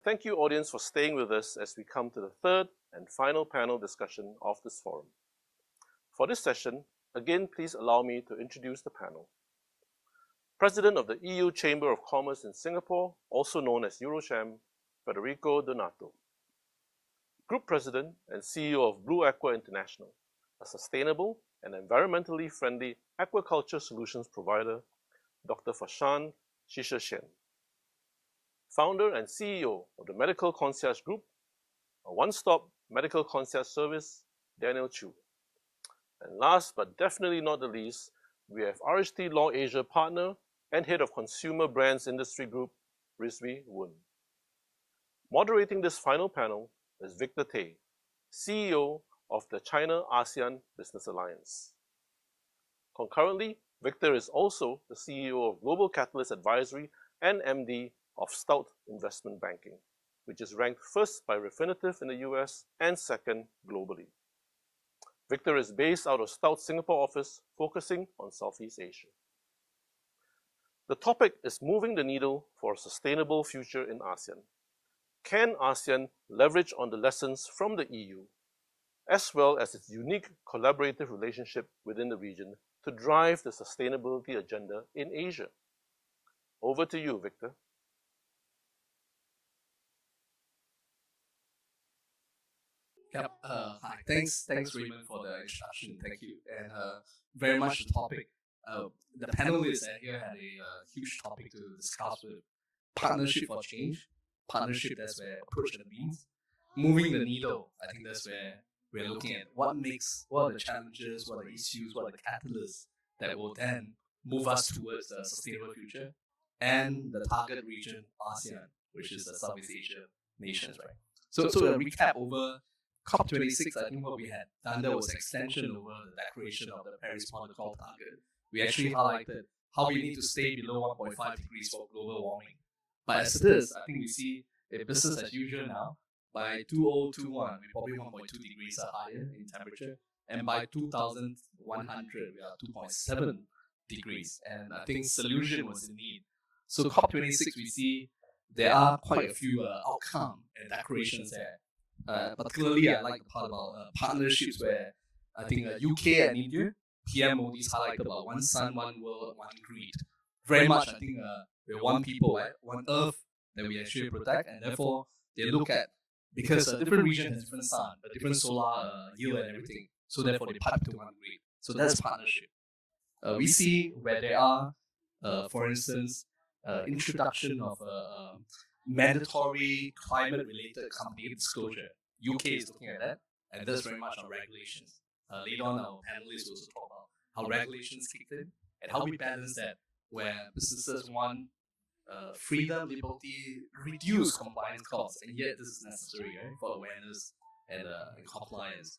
Thank you, audience, for staying with us as we come to the third and final panel discussion of this forum. For this session, again, please allow me to introduce the panel. President of the EU Chamber of Commerce in Singapore, also known as Eurocham, Federico Donato. Group President and CEO of Blue Aqua International, a sustainable and environmentally friendly aquaculture solutions provider, Dr. Fashan Shisha-Shen. Founder and CEO of the Medical Concierge Group, a one-stop medical concierge service, Daniel Chu. And last but definitely not the least, we have RHT Law Asia partner and head of Consumer Brands Industry Group, Rizvi Woon. Moderating this final panel is Victor Tay, CEO of the China-ASEAN Business Alliance. Concurrently, Victor is also the CEO of Global Catalyst Advisory and MD of Stout Investment Banking, which is ranked first by Refinitiv in the US and second globally. Victor is based out of Stout Singapore office, focusing on Southeast Asia. The topic is moving the needle for a sustainable future in ASEAN. Can ASEAN leverage on the lessons from the EU, as well as its unique collaborative relationship within the region to drive the sustainability agenda in Asia? Over to you, Victor. Yep. Hi. Thanks, Raymond, for the introduction. Thank you, and very much the topic. The panelists here had a huge topic to discuss with partnership for change. Partnership, that's where approach the means. Moving the needle, I think that's where we're looking at what are the challenges, what are the issues, what are the catalysts that will then move us towards a sustainable future, and the target region, ASEAN, which is the Southeast Asia nations, right? So to recap over COP26, I think what we had done there was extension over the declaration of the Paris Protocol target. We actually highlighted how we need to stay below 1.5 degrees for global warming. But as it is, I think we see a business as usual now. By 2021, we probably 1.2 degrees are higher in temperature. And by 2100, we are 2.7 degrees. And I think solution was in need. So COP26, we see there are quite a few outcomes and declarations there. Particularly, I like the part about partnerships where I think UK and India, PM Modi's highlighted about one sun, one world, one greed. Very much, I think we're one people, right? One earth that we actually protect, and therefore they look at, because a different region has different sun, a different solar yield and everything, so therefore they pipe to one grid. So that's partnership. We see where there are, for instance, introduction of mandatory climate-related company disclosure. UK is looking at that, and that's very much on regulations. Later on, our panelists will also talk about how regulations kicked in and how we balance that, where businesses want freedom, liberty, reduce compliance costs, and yet this is necessary, right, for awareness and compliance.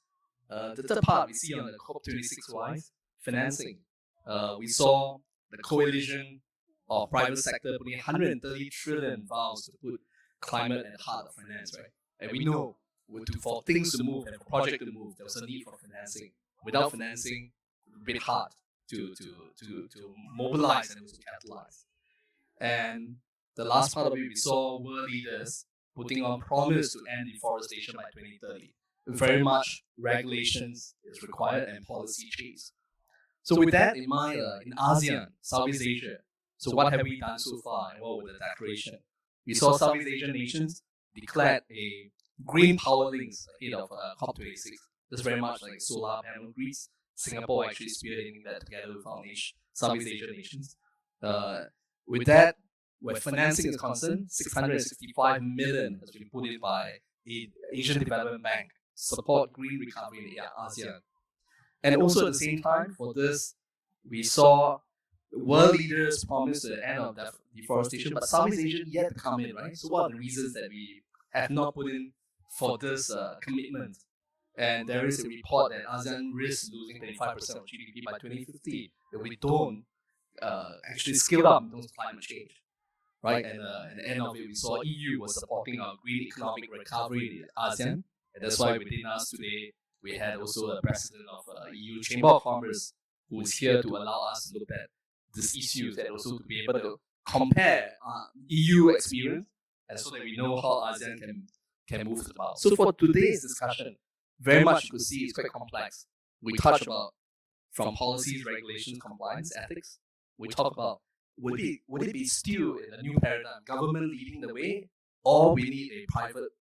The third part we see on the COP26 wise, financing. We saw the coalition of private sector putting 130 trillion vows to put climate at the heart of finance, right? And we know for things to move and for project to move, there was a need for financing. Without financing, it's a bit hard to mobilize and also capitalize. And the last part of it, we saw world leaders putting on promise to end deforestation by 2030. Very much regulations is required and policy change. So with that in mind, in ASEAN, Southeast Asia, so what have we done so far and what was the declaration? We saw Southeast Asian nations declared a green power links ahead of COP26. This is very much like solar panel grids. Singapore actually spearheading that together with our Southeast Asian nations. With that, where financing is concerned, 665 million has been put in by the Asian Development Bank to support green recovery in ASEAN. And also at the same time, for this, we saw world leaders promise the end of deforestation, but Southeast Asia yet to come in, right? So what are the reasons that we have not put in for this commitment? And there is a report that ASEAN risks losing 35% of GDP by 2050 if we don't actually scale up in terms of climate change, right? And at the end of it, we saw EU was supporting our green economic recovery in ASEAN, and that's why within us today, we had also the president of EU Chamber of Commerce who is here to allow us to look at these issues and also to be able to compare EU experience and so that we know how ASEAN can move about. So for today's discussion, very much you could see it's quite complex. We touch about from policies, regulations, compliance, ethics. We talk about would it be still in a new paradigm, government leading the way, or we need a private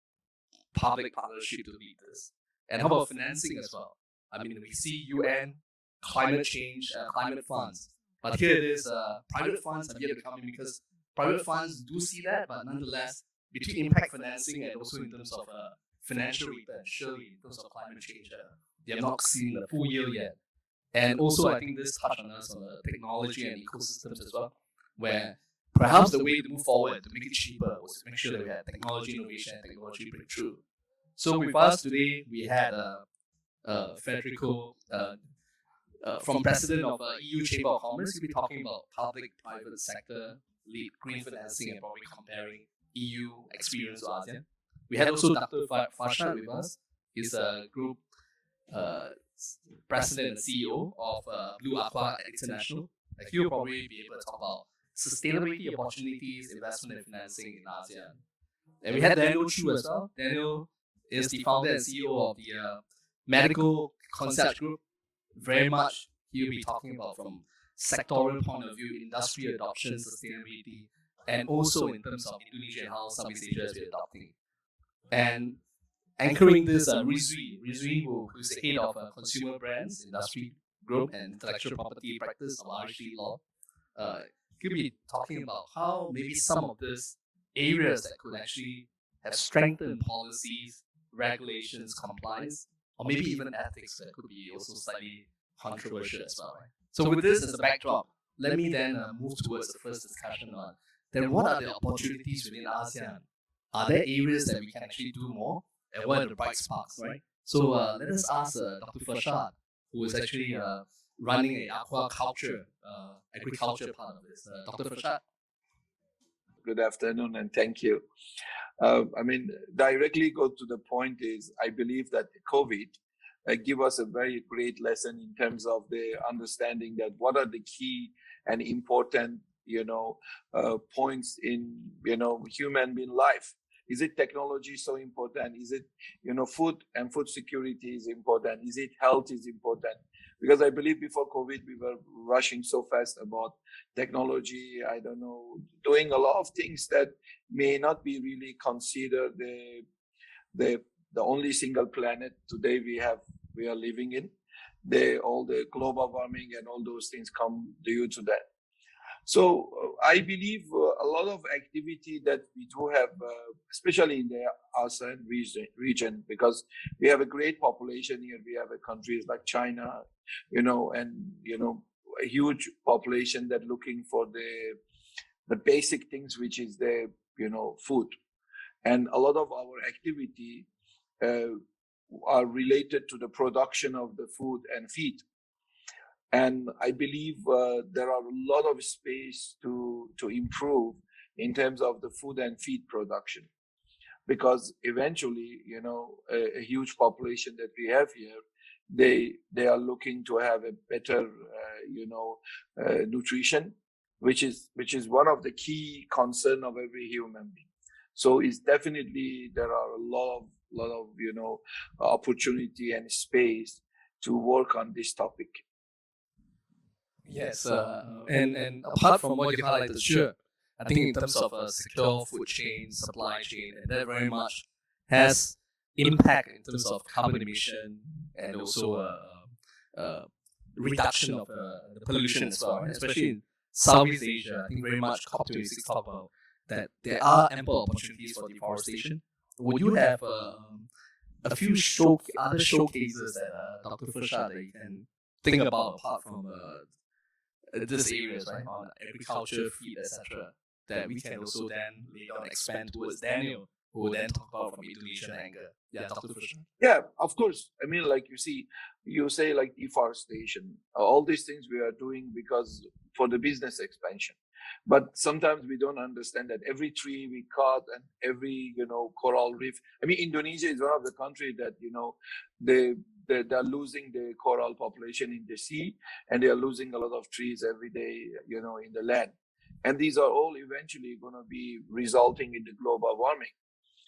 public partnership to lead this? And how about financing as well? I mean, we see UN, climate change, climate funds, but here it is, private funds have yet to come in because private funds do see that, but nonetheless, between impact financing and also in terms of financial return, surely in terms of climate change, they have not seen the full yield yet. And also, I think this touched on us on the technology and ecosystems as well, where perhaps the way to move forward to make it cheaper was to make sure that we had technology innovation and technology breakthrough. So with us today, we had Federico from President of EU Chamber of Commerce. He'll be talking about public-private sector lead green financing and probably comparing EU experience to ASEAN. We had also Dr. Farshad with us. He's a group president and CEO of Blue Aqua International. He'll probably be able to talk about sustainability opportunities, investment and financing in ASEAN. And we had Daniel Chu as well. Daniel is the founder and CEO of the Medical Concept Group. Very much he'll be talking about from sectoral point of view, industry adoption, sustainability, and also in terms of Indonesia and how Southeast Asia is adopting. And anchoring this, Rizwi, who's the head of Consumer Brands Industry Group and Intellectual Property Practice of RHD Law. He'll be talking about how maybe some of these areas that could actually have strengthened policies, regulations, compliance, or maybe even ethics that could be also slightly controversial as well. Right? So with this as a backdrop, let me then move towards the first discussion on then what are the opportunities within ASEAN? Are there areas that we can actually do more? And what are the bright sparks, right? So let us ask Dr. Farshad, who is actually running a aquaculture, agriculture part of this. Dr. Farshad. Good afternoon and thank you. Directly go to the point is, I believe that COVID give us a very great lesson in terms of the understanding that what are the key and important, points in, human being life. Is it technology so important? Is it, food and food security is important? Is it health is important? Because I believe before COVID, we were rushing so fast about technology, doing a lot of things that may not be really considered the only single planet today we are living in. All the global warming and all those things come due to that. So I believe a lot of activity that we do have, especially in the ASEAN region, because we have a great population here. We have countries like China, and a huge population that looking for the basic things, which is the food, and a lot of our activity are related to the production of the food and feed. And I believe there are a lot of space to improve in terms of the food and feed production, because eventually, a huge population that we have here, they are looking to have a better, nutrition, which is one of the key concern of every human being. So it's definitely there are a lot of opportunity and space to work on this topic. Yes, and apart from what you highlighted, sure, I think in terms of secure food chain, supply chain, and that very much has impact in terms of carbon emission and also reduction of the pollution as well, right? Especially in Southeast Asia. I think very much COP26 talk about that there are ample opportunities for deforestation. Would you have a few other showcases that Dr. Farshad that you can think about apart from these areas, right, on agriculture, feed, etc., that we can also then later on expand towards Daniel, who will then talk about from Indonesian angle. Yeah, Dr. Farshad. Yeah, of course. I mean, like you say like deforestation, all these things we are doing because for the business expansion. But sometimes we don't understand that every tree we cut and every, coral reef. I mean, Indonesia is one of the countries that, they're losing the coral population in the sea, and they are losing a lot of trees every day, in the land. And these are all eventually going to be resulting in the global warming.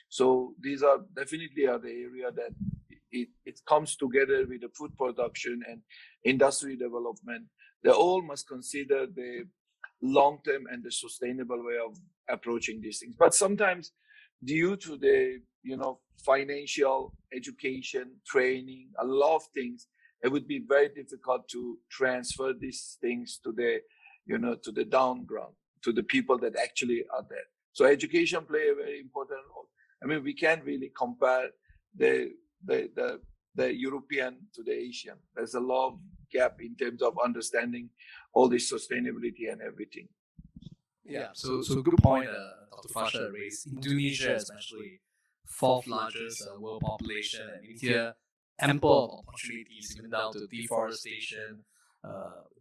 So these are definitely the area that it comes together with the food production and industry development. They all must consider the long-term and the sustainable way of approaching these things. But sometimes due to the, financial, education, training, a lot of things, it would be very difficult to transfer these things to the, to the down ground, to the people that actually are there. So education play a very important role. I mean, we can't really compare the European to the Asian. There's a lot of gap in terms of understanding all this sustainability and everything. Yeah, so good point, Dr. Fasha raised. Indonesia, especially, fourth largest world population, and India, ample opportunities, even down to deforestation,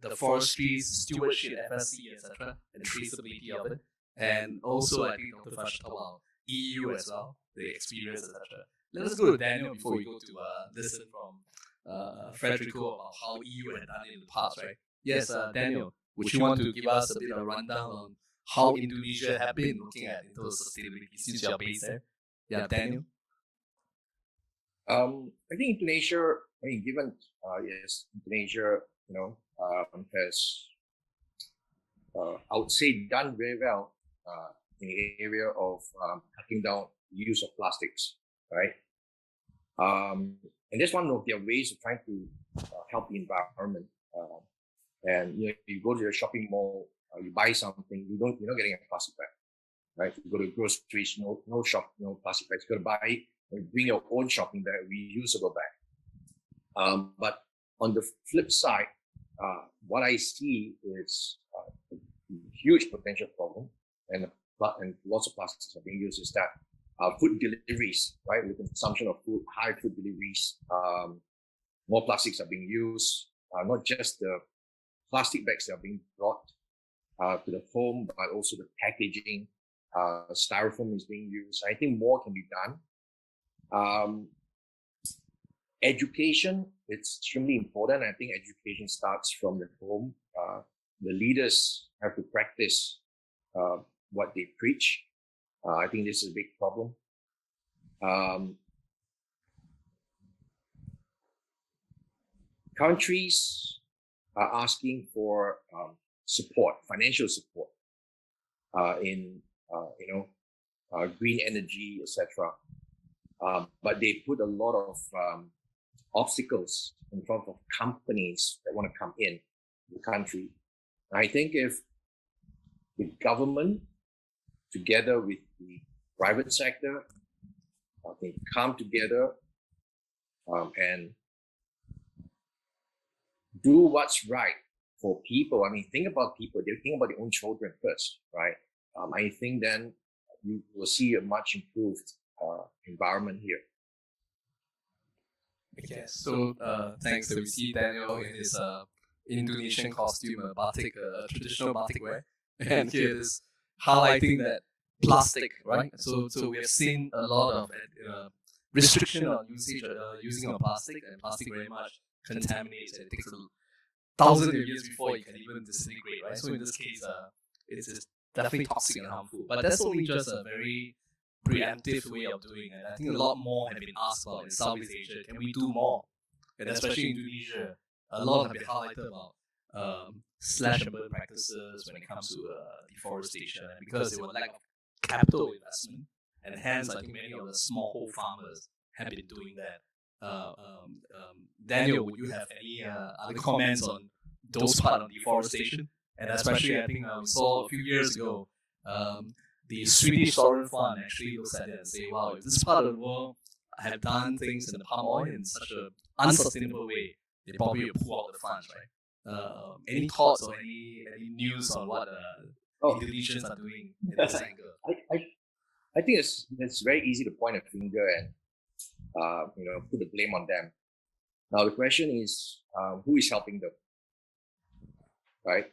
the forestry, stewardship, FSC, etc., and traceability of it. And also, I think Dr. Fasha talked about EU as well, the experience, etc. Let us go to Daniel before we go to listen from Federico about how EU had done it in the past, right? Yes, Daniel, would you want to give us a bit of a rundown on how Indonesia have been looking at in terms of sustainability since you're based there? Yeah, Daniel? I think Indonesia, given, yes, Indonesia, has, I would say, done very well in the area of cutting down the use of plastics, right? And that's one of their ways of trying to help the environment. And you go to the shopping mall, you buy something, you're not getting a plastic bag, right? You go to groceries, no plastic bags. You got to buy, bring your own shopping bag, reusable bag. But on the flip side, what I see is a huge potential problem, and lots of plastics are being used, is that food deliveries, right? With the consumption of food, high food deliveries, more plastics are being used, not just the plastic bags that are being brought to the home, but also the packaging, styrofoam is being used. I think more can be done. Education, it's extremely important. I think education starts from the home. The leaders have to practice what they preach. I think this is a big problem. Countries are asking for support, financial support in green energy, etc. But they put a lot of obstacles in front of companies that want to come in the country. I think if the government, together with the private sector, can come together and do what's right for people. I mean, think about people. They think about their own children first, right? I think then you will see a much improved environment here. Okay, so thanks. So we see Daniel in his Indonesian costume, a batik, a traditional batik wear, and here is highlighting that plastic, right? So we have seen a lot of restriction on using of plastic, and plastic very much contaminates. It takes thousands of years before it can even disintegrate, right? So in this case, it's definitely toxic and harmful. But that's only just a very preemptive way of doing it. I think a lot more have been asked about in Southeast Asia. Can we do more? And especially in Indonesia, a lot have been highlighted about slash and burn practices when it comes to deforestation, and because there was lack of capital investment, and hence I think many of the smallholder farmers have been doing that. Daniel, would you have any other comments on those part of deforestation? And especially, I think we saw a few years ago, the Swedish Sovereign Fund actually looks at it and say, wow, if this part of the world have done things in the palm oil in such an unsustainable way, they probably will pull out the funds, right? Any thoughts or any news on what Indonesians are doing in this angle? I think it's very easy to point a finger and put the blame on them. Now the question is, who is helping them, right?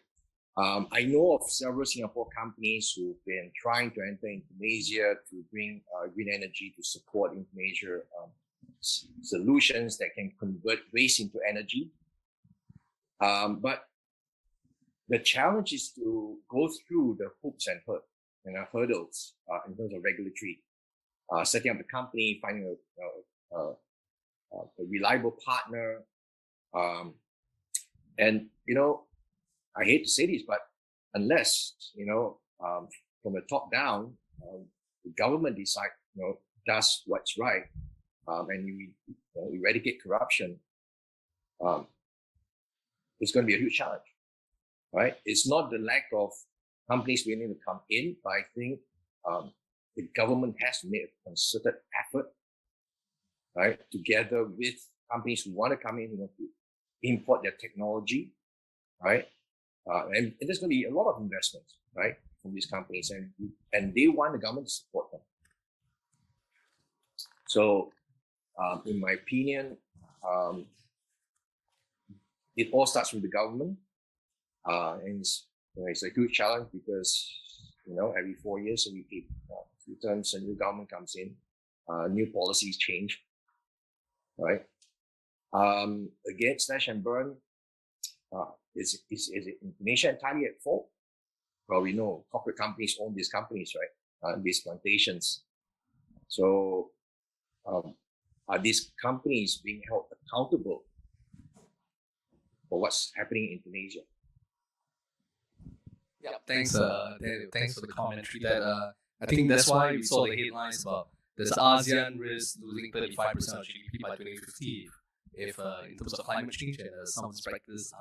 I know of several Singapore companies who've been trying to enter Indonesia to bring green energy to support Indonesia solutions that can convert waste into energy. But The challenge is to go through the hoops and hurdles in terms of regulatory, setting up the company, finding a reliable partner, and I hate to say this, but unless from the top down, the government decide does what's right, and you eradicate corruption, it's going to be a huge challenge, right? It's not the lack of companies willing to come in, but I think the government has to make a concerted effort, right, together with companies who want to come in, to import their technology, right? And there's going to be a lot of investments, right, from these companies, and they want the government to support them. So, in my opinion, it all starts with the government, and it's a huge challenge because every 4 years, every 2 terms, a new government comes in, new policies change, right? Again, slash and burn, is Indonesia entirely at fault? Well, we know corporate companies own these companies, right? These plantations. So, are these companies being held accountable for what's happening in Indonesia? Yeah, thanks, Daniel. Thanks for the commentary. That I think that's why we saw the headlines about this ASEAN risk losing 35% of GDP by 2050 if in terms of climate change and some of its practices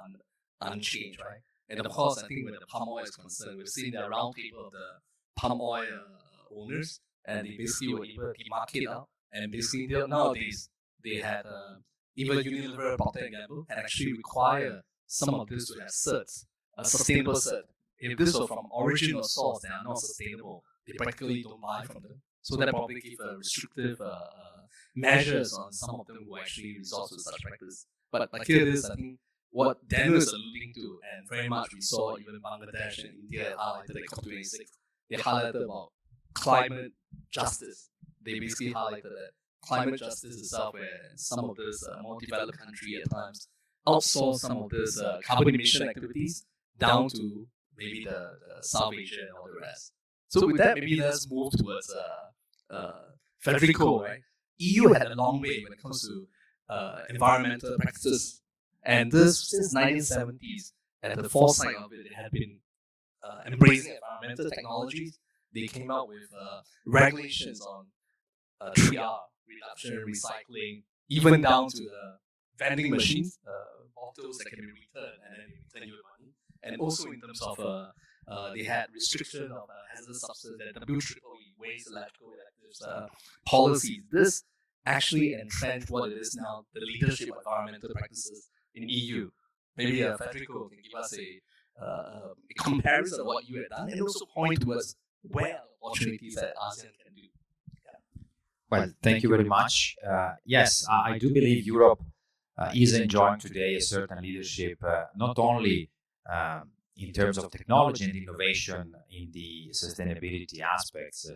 unchanged, right? And of course, I think when the palm oil is concerned, we've seen the roundtable of the palm oil owners, and they basically were able to demarcate out, and basically nowadays they had even Unilever, Procter & Gamble, and actually require some of this to have certs, a sustainable cert. If this were from origin or source, they are not sustainable. They practically don't buy from them. So that probably give restrictive measures on some of them who actually resort to such practice. But here it is, I think, what Daniel is alluding to, and very much we saw even Bangladesh and India highlighted at COP26, they highlighted about climate justice. They basically highlighted that climate justice itself, where some of this more developed country at times outsource some of this carbon emission activities down to maybe the South Asia and all the rest. So with that, maybe let's move towards Federico, right? EU had a long way when it comes to environmental practices, and this since 1970s, at the foresight of it, they had been embracing environmental technologies. They came out with regulations on 3R, reduction, recycling, even down to the vending machines, bottles that can be returned and then they return you money. And also in terms of they had restriction of hazardous substances and WEEE, waste, electrical, electives policies. This actually entrenched what it is now, the leadership of environmental practices in EU. Maybe Federico can give us a comparison of what you have done and also point towards where opportunities that ASEAN can do. Well, thank you very much. Yes, I do believe Europe is enjoying today a certain leadership, not only in terms of technology and innovation in the sustainability aspects,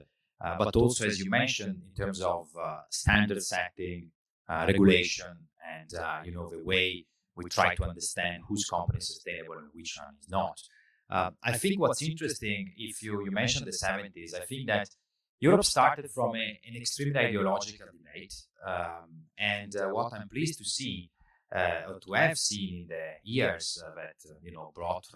but also, as you mentioned, in terms of standard setting, regulation, and the way we try to understand whose company is sustainable and which one is not. I think what's interesting, if you mentioned the 70s, I think that Europe started from an extremely ideological debate, and what I'm pleased to see, or to have seen in the years that brought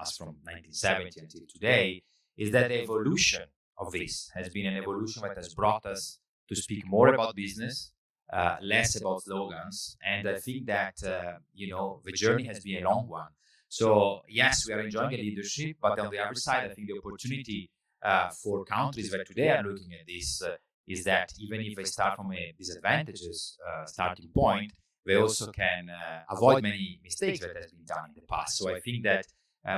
us from 1970 until today, is that the evolution of this has been an evolution that has brought us to speak more about business, less about slogans, and I think that the journey has been a long one. So yes, we are enjoying a leadership, but on the other side, I think the opportunity for countries that today are looking at this is that even if they start from a disadvantageous starting point, they also can avoid many mistakes that has been done in the past. So I think that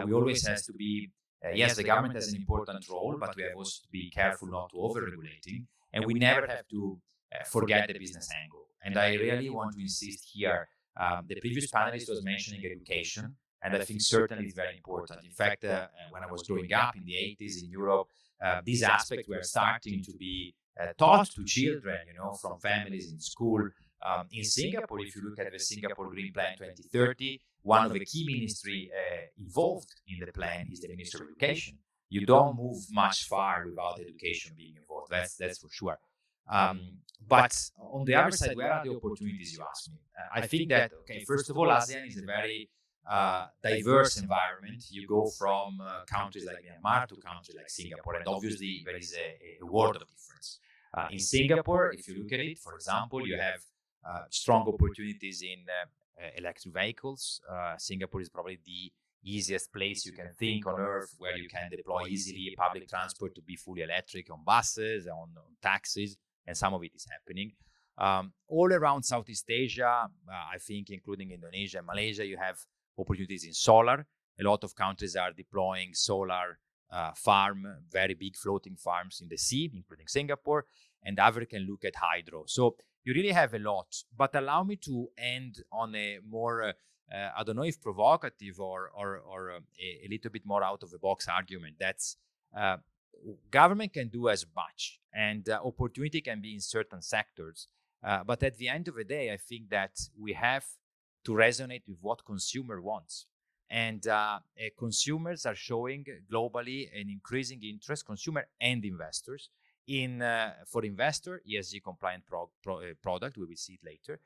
we always have to be, yes, the government has an important role, but we have also to be careful not to over-regulating, and we never have to forget the business angle. And I really want to insist here, the previous panelist was mentioning education, and I think certainly it's very important. In fact, when I was growing up in the 80s in Europe, these aspects were starting to be taught to children, from families in school. In Singapore, if you look at the Singapore Green Plan 2030, one of the key ministry involved in the plan is the Ministry of Education. You don't move much far without education being involved. That's for sure. But on the other side, where are the opportunities, you ask me? I think that, okay, first of all, ASEAN is a very diverse environment. You go from countries like Myanmar to countries like Singapore, and obviously there is a world of difference. In Singapore, if you look at it, for example, you have strong opportunities in electric vehicles. Singapore is probably the easiest place you can think on earth where you can deploy easily public transport to be fully electric on buses, on taxis, and some of it is happening. All around Southeast Asia, I think including Indonesia and Malaysia, you have opportunities in solar. A lot of countries are deploying solar very big floating farms in the sea, including Singapore, and others can look at hydro. So you really have a lot. But allow me to end on a more, I don't know if provocative or a little bit more out of the box argument. That's government can do as much, and opportunity can be in certain sectors. But at the end of the day, I think that we have to resonate with what consumer wants. And consumers are showing globally an increasing interest, consumer and investors, in for investor, ESG compliant product, we will see it later,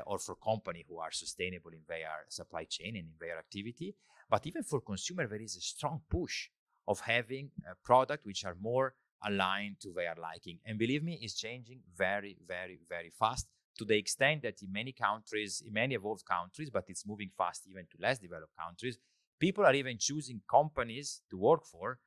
or for company who are sustainable in their supply chain and in their activity. But even for consumer, there is a strong push of having a product which are more aligned to their liking. And believe me, it's changing very, very, very fast, to the extent that in many countries, in many evolved countries, but it's moving fast even to less developed countries, people are even choosing companies to work for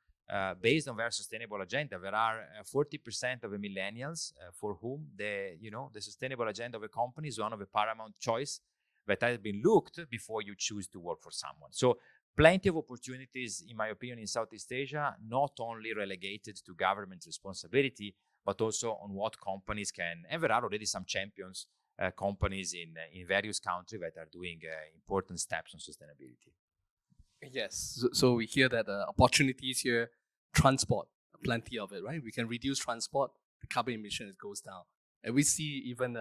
based on their sustainable agenda. There are 40% of the millennials for whom the sustainable agenda of a company is one of the paramount choice that has been looked before you choose to work for someone. So plenty of opportunities, in my opinion, in Southeast Asia, not only relegated to government responsibility, but also on what companies can. And there are already some champions companies in various countries that are doing important steps on sustainability. Yes. So we hear that opportunities here, transport, plenty of it, right? We can reduce transport, the carbon emission goes down. And we see even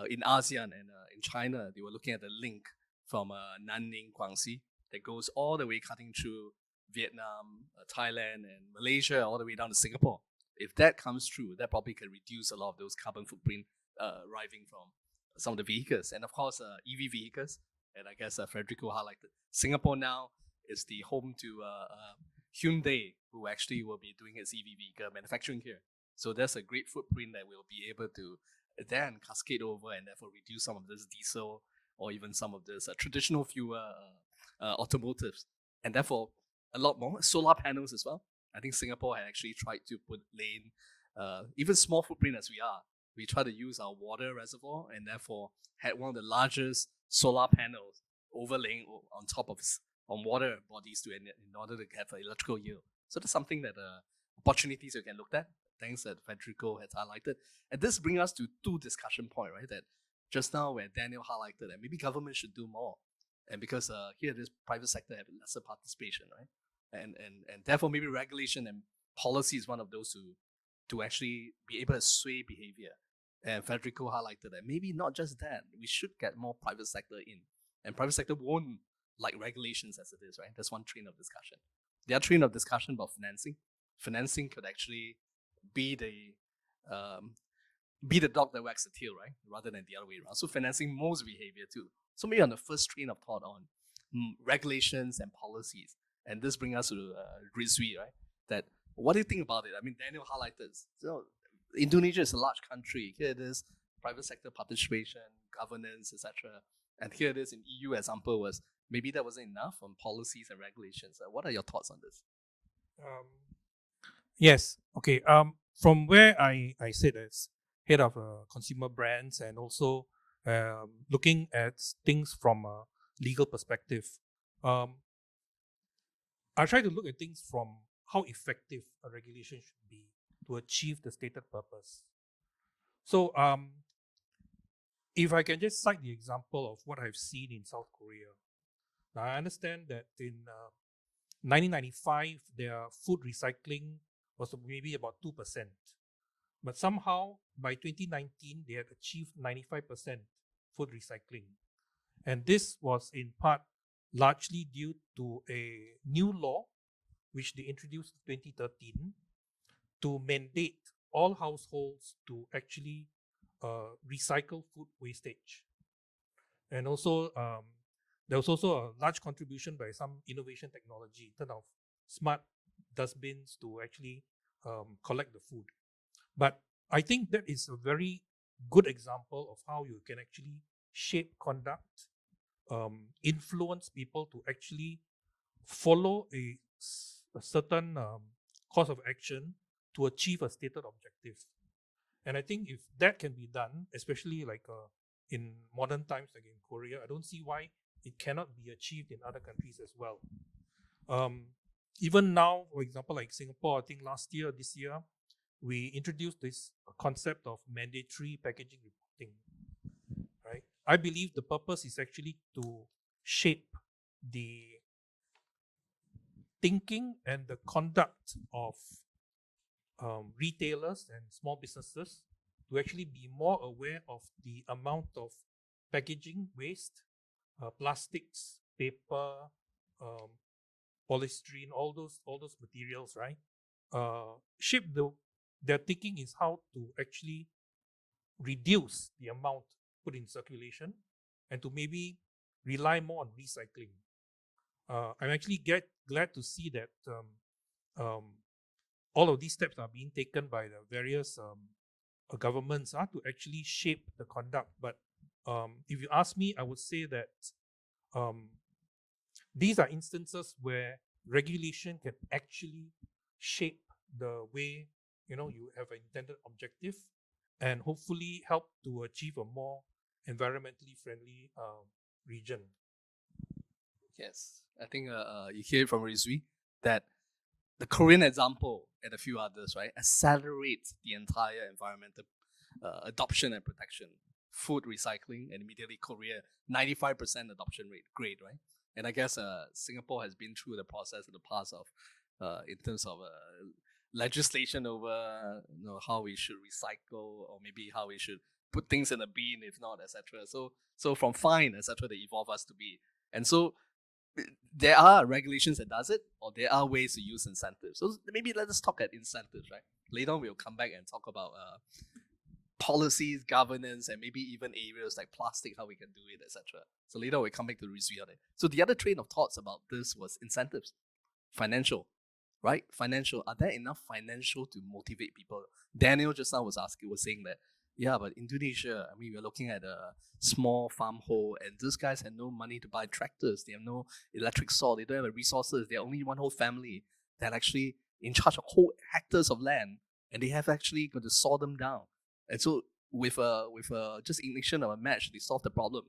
in ASEAN and in China, they were looking at the link from Nanning, Guangxi, that goes all the way cutting through Vietnam, Thailand, and Malaysia, all the way down to Singapore. If that comes true, that probably can reduce a lot of those carbon footprint arriving from some of the vehicles. And of course, EV vehicles. And I guess Federico highlighted, Singapore now is the home to Hyundai, who actually will be doing its EV vehicle manufacturing here. So there's a great footprint that we'll be able to then cascade over and therefore reduce some of this diesel or even some of this traditional fuel automotives. And therefore, a lot more solar panels as well. I think Singapore had actually tried to put lane, even small footprint as we are. We try to use our water reservoir and therefore had one of the largest solar panels overlaying on top of on water bodies in order to have an electrical yield. So that's something that opportunities you can look at. Things that Federico has highlighted. And this brings us to two discussion points, right? That just now where Daniel highlighted that maybe government should do more. And because here this private sector have lesser participation, right? And therefore maybe regulation and policy is one of those to actually be able to sway behavior. And Federico highlighted that maybe not just that, we should get more private sector in. And private sector won't like regulations as it is, right? That's one train of discussion. The other train of discussion about financing. Financing could actually be the dog that wags the tail, right? Rather than the other way around. So financing moves behavior too. So maybe on the first train of thought on regulations and policies. And this brings us to GRCE, right? That what do you think about it? I mean, Daniel highlighted. So Indonesia is a large country. Here it is, private sector participation, governance, etc. And here it is in EU example was maybe that wasn't enough on policies and regulations. What are your thoughts on this? Yes. Okay. From where I sit as head of consumer brands and also looking at things from a legal perspective, I try to look at things from how effective a regulation should be to achieve the stated purpose. So if I can just cite the example of what I've seen in South Korea. Now, I understand that in 1995, their food recycling was maybe about 2%. But somehow by 2019, they had achieved 95% food recycling. And this was in part largely due to a new law which they introduced in 2013 to mandate all households to actually recycle food wastage. And also, there was also a large contribution by some innovation technology in terms of smart dustbins to actually collect the food. But I think that is a very good example of how you can actually shape conduct, influence people to actually follow a certain course of action to achieve a stated objective. And I think if that can be done, especially like in modern times, like in Korea, I don't see why it cannot be achieved in other countries as well. Even now, for example, like Singapore, I think this year, we introduced this concept of mandatory packaging reporting. Right? I believe the purpose is actually to shape the thinking and the conduct of retailers and small businesses to actually be more aware of the amount of packaging waste, plastics, paper, polystyrene, all those materials, right? Shape their thinking is how to actually reduce the amount put in circulation and to maybe rely more on recycling. I'm actually glad to see that all of these steps are being taken by the various governments to actually shape the conduct. But if you ask me, I would say that these are instances where regulation can actually shape the way you have an intended objective and hopefully help to achieve a more environmentally friendly region. Yes, I think you hear it from Rizvi that the Korean example and a few others, right, accelerate the entire environmental adoption and protection. Food recycling, and immediately Korea, 95% adoption rate. Great, right? And I guess Singapore has been through the process in the past of, in terms of legislation over how we should recycle, or maybe how we should put things in a bin, if not, etc. So from fine, etc., they evolve us to be. And so there are regulations that does it, or there are ways to use incentives. So maybe let us talk at incentives, right? Later on, we'll come back and talk about policies, governance, and maybe even areas like plastic, how we can do it, etc. So later we'll come back to Rizvi on it. So the other train of thoughts about this was incentives, financial, right? Financial. Are there enough financial to motivate people? Daniel just now was saying that, yeah, but Indonesia, I mean, we're looking at a small farm hole, and these guys have no money to buy tractors. They have no electric saw. They don't have the resources. They're only one whole family that actually in charge of whole hectares of land, and they have actually got to saw them down. And so with just ignition of a match, they solve the problem,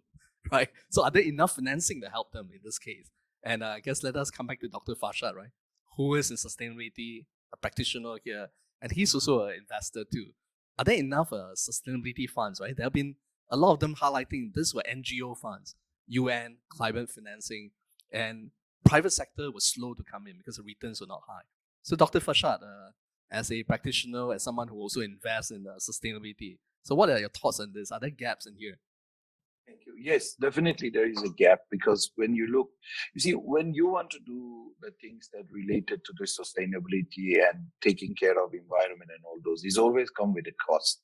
right? So are there enough financing to help them in this case? And I guess let us come back to Dr. Farshad, right? Who is in sustainability, a practitioner here, and he's also an investor too. Are there enough sustainability funds, right? There have been a lot of them highlighting this were NGO funds, UN, climate financing, and private sector was slow to come in because the returns were not high. So Dr. Farshad, as a practitioner, as someone who also invests in sustainability, so what are your thoughts on this? Are there gaps in here? Thank you. Yes, definitely there is a gap, because when you look, you see, when you want to do the things that related to the sustainability and taking care of environment and all those, these always come with a cost.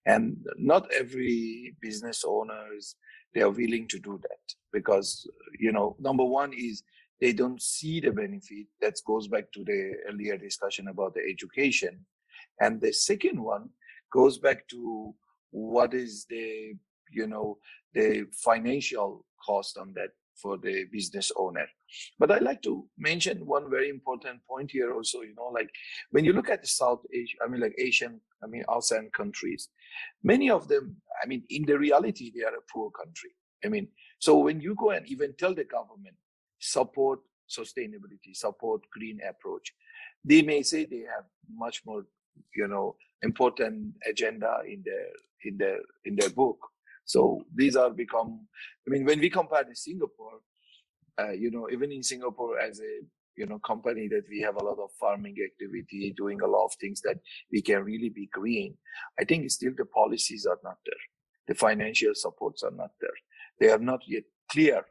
And not every business owners, they are willing to do that, because, number one is they don't see the benefit. That goes back to the earlier discussion about the education. And the second one goes back to what is the financial cost on that for the business owner. But I'd like to mention one very important point here also, like when you look at the South Asia, ASEAN countries, many of them, in the reality, they are a poor country. So when you go and even tell the government, support sustainability, support green approach, they may say they have much more, important agenda in their book. So these are become, when we compare to Singapore, even in Singapore as a, company that we have a lot of farming activity, doing a lot of things that we can really be green. I think still the policies are not there. The financial supports are not there. They are not yet clear,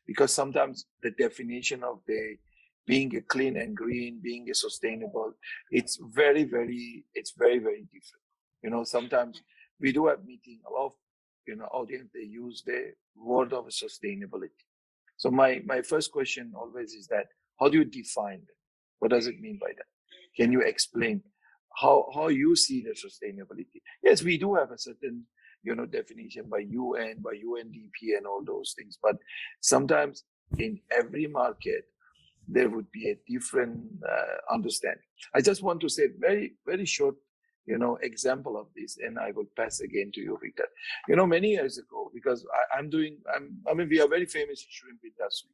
because sometimes the definition of the being a clean and green, being a sustainable, it's very, very different. Sometimes we do have meeting, a lot of, audience, they use the word of sustainability. So my first question always is that, how do you define it? What does it mean by that? Can you explain how you see the sustainability? Yes, we do have a certain, definition by UN, by UNDP and all those things. But sometimes in every market, there would be a different understanding. I just want to say very, very short, example of this, and I will pass again to you, Rita. Many years ago, because we are very famous in shrimp industry.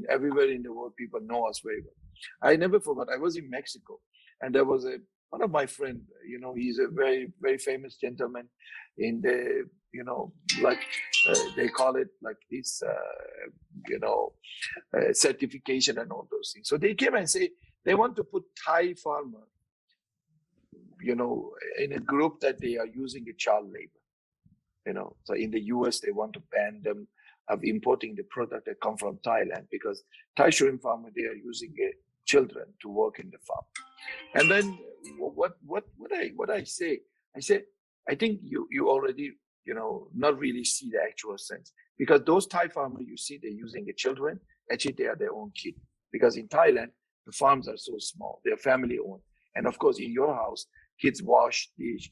Everywhere in the world, people know us very well. I never forgot, I was in Mexico, and there was one of my friend, he's a very, very famous gentleman in the, they call it like this, certification and all those things. So they came and say, they want to put Thai farmer, in a group that they are using a child labor. So in the US, they want to ban them of importing the product that come from Thailand, because Thai shrimp farmer, they are using children to work in the farm. And then what I say, I think you already, not really see the actual sense, because those Thai farmers, you see, they're using the children, actually they are their own kid, because in Thailand, the farms are so small, they're family owned. And of course, in your house, kids wash, dish,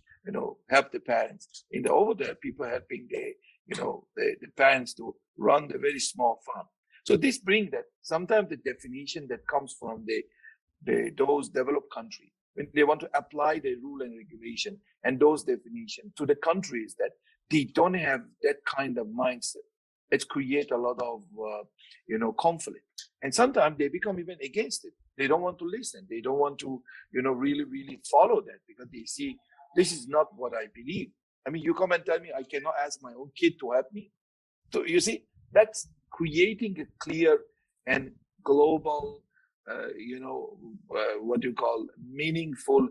help the parents. Over there, people helping the parents to run the very small farm. So this brings that sometimes the definition that comes from those developed countries, when they want to apply the rule and regulation and those definitions to the countries that they don't have that kind of mindset, it creates a lot of conflict. And sometimes they become even against it. They don't want to listen. They don't want to, really, really follow that, because they see this is not what I believe. You come and tell me I cannot ask my own kid to help me. So you see, that's creating a clear and global, meaningful,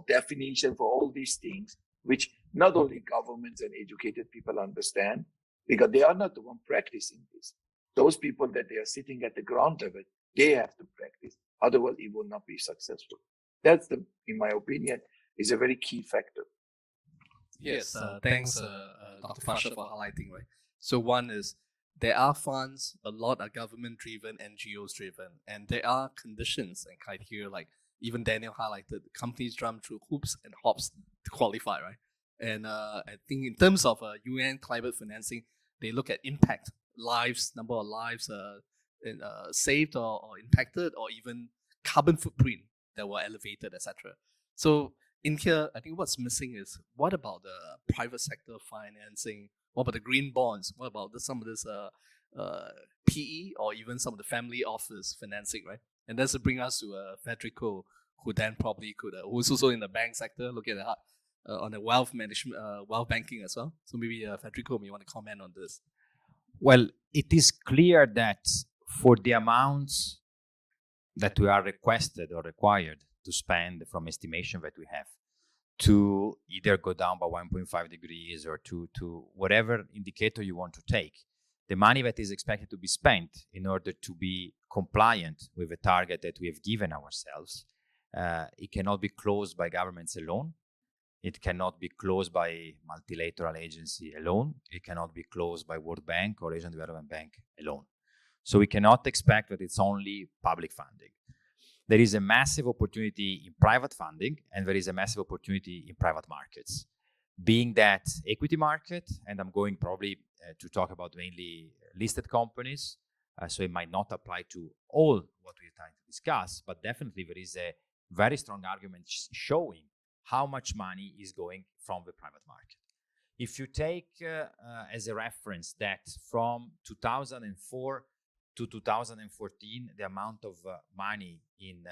definition for all these things, which not only governments and educated people understand, because they are not the one practicing this. Those people that they are sitting at the ground level, they have to practice. Otherwise, it will not be successful. That's in my opinion, is a very key factor. Yes, thanks, Dr. Fasha, for highlighting, right? So one is, there are funds, a lot are government-driven, NGOs-driven, and there are conditions and criteria, like even Daniel highlighted, companies jump through hoops and hops to qualify, right? And I think in terms of UN climate financing, they look at impact, lives, number of lives saved or impacted, or even carbon footprint that were elevated, etc. So in here, I think what's missing is, what about the private sector financing? What about the green bonds? What about some of this PE, or even some of the family office financing, right? And that's to bring us to Federico, who then probably could, who's also in the bank sector, looking at on the wealth management, wealth banking as well. So maybe Federico, may you want to comment on this? Well, it is clear that for the amounts that we are requested or required to spend from estimation that we have, to either go down by 1.5 degrees or to whatever indicator you want to take, the money that is expected to be spent in order to be compliant with the target that we have given ourselves, it cannot be closed by governments alone. It cannot be closed by multilateral agency alone. It cannot be closed by World Bank or Asian Development Bank alone. So we cannot expect that it's only public funding. There is a massive opportunity in private funding, and there is a massive opportunity in private markets. Being that equity market, and I'm going probably to talk about mainly listed companies, so it might not apply to all what we're trying to discuss, but definitely there is a very strong argument showing how much money is going from the private market. If you take as a reference that from 2004 to 2014, the amount of money in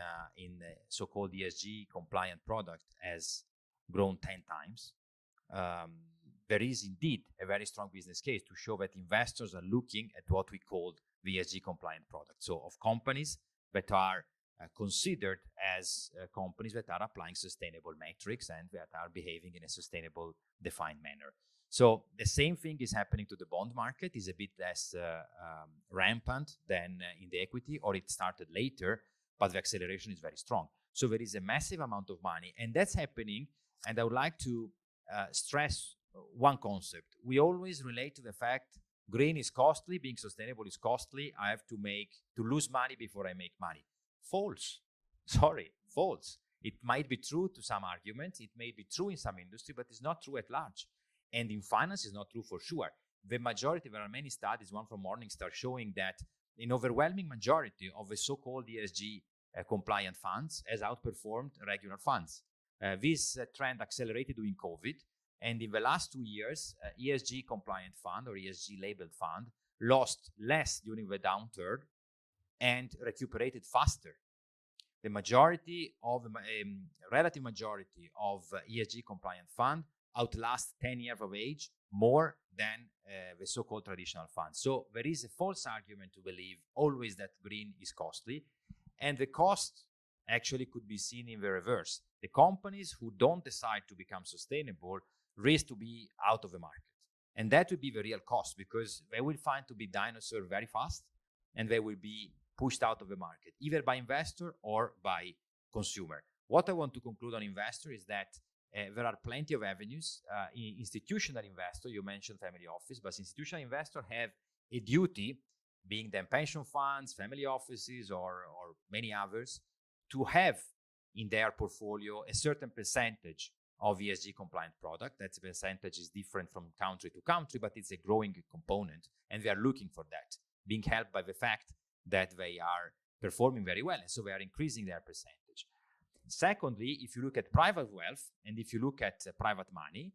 so-called ESG compliant product has grown 10 times. There is indeed a very strong business case to show that investors are looking at what we call ESG compliant products. So of companies that are considered as companies that are applying sustainable metrics and that are behaving in a sustainable, defined manner. So the same thing is happening to the bond market. Is a bit less rampant than in the equity, or it started later, but the acceleration is very strong. So there is a massive amount of money, and that's happening. And I would like to stress one concept. We always relate to the fact green is costly, being sustainable is costly. I have to lose money before I make money. False. Sorry, false. It might be true to some arguments. It may be true in some industry, but it's not true at large. And in finance, it's not true for sure. The majority, there are many studies, one from Morningstar, showing that an overwhelming majority of the so-called ESG compliant funds has outperformed regular funds. This trend accelerated during COVID. And in the last 2 years, ESG compliant fund or ESG labeled fund lost less during the downturn and recuperated faster. The relative majority of ESG compliant fund outlast 10 years of age more than the so-called traditional funds. So there is a false argument to believe always that green is costly, and the cost actually could be seen in the reverse. The companies who don't decide to become sustainable risk to be out of the market. And that will be the real cost, because they will find to be dinosaurs very fast and they will be pushed out of the market, either by investor or by consumer. What I want to conclude on investor is that there are plenty of avenues. Institutional investor, you mentioned family office, but institutional investors have a duty, being them pension funds, family offices, or many others, to have in their portfolio a certain percentage of ESG compliant product. That percentage is different from country to country, but it's a growing component, and we are looking for that, being helped by the fact that they are performing very well, and so they are increasing their percentage. Secondly, if you look at private wealth and if you look at private money,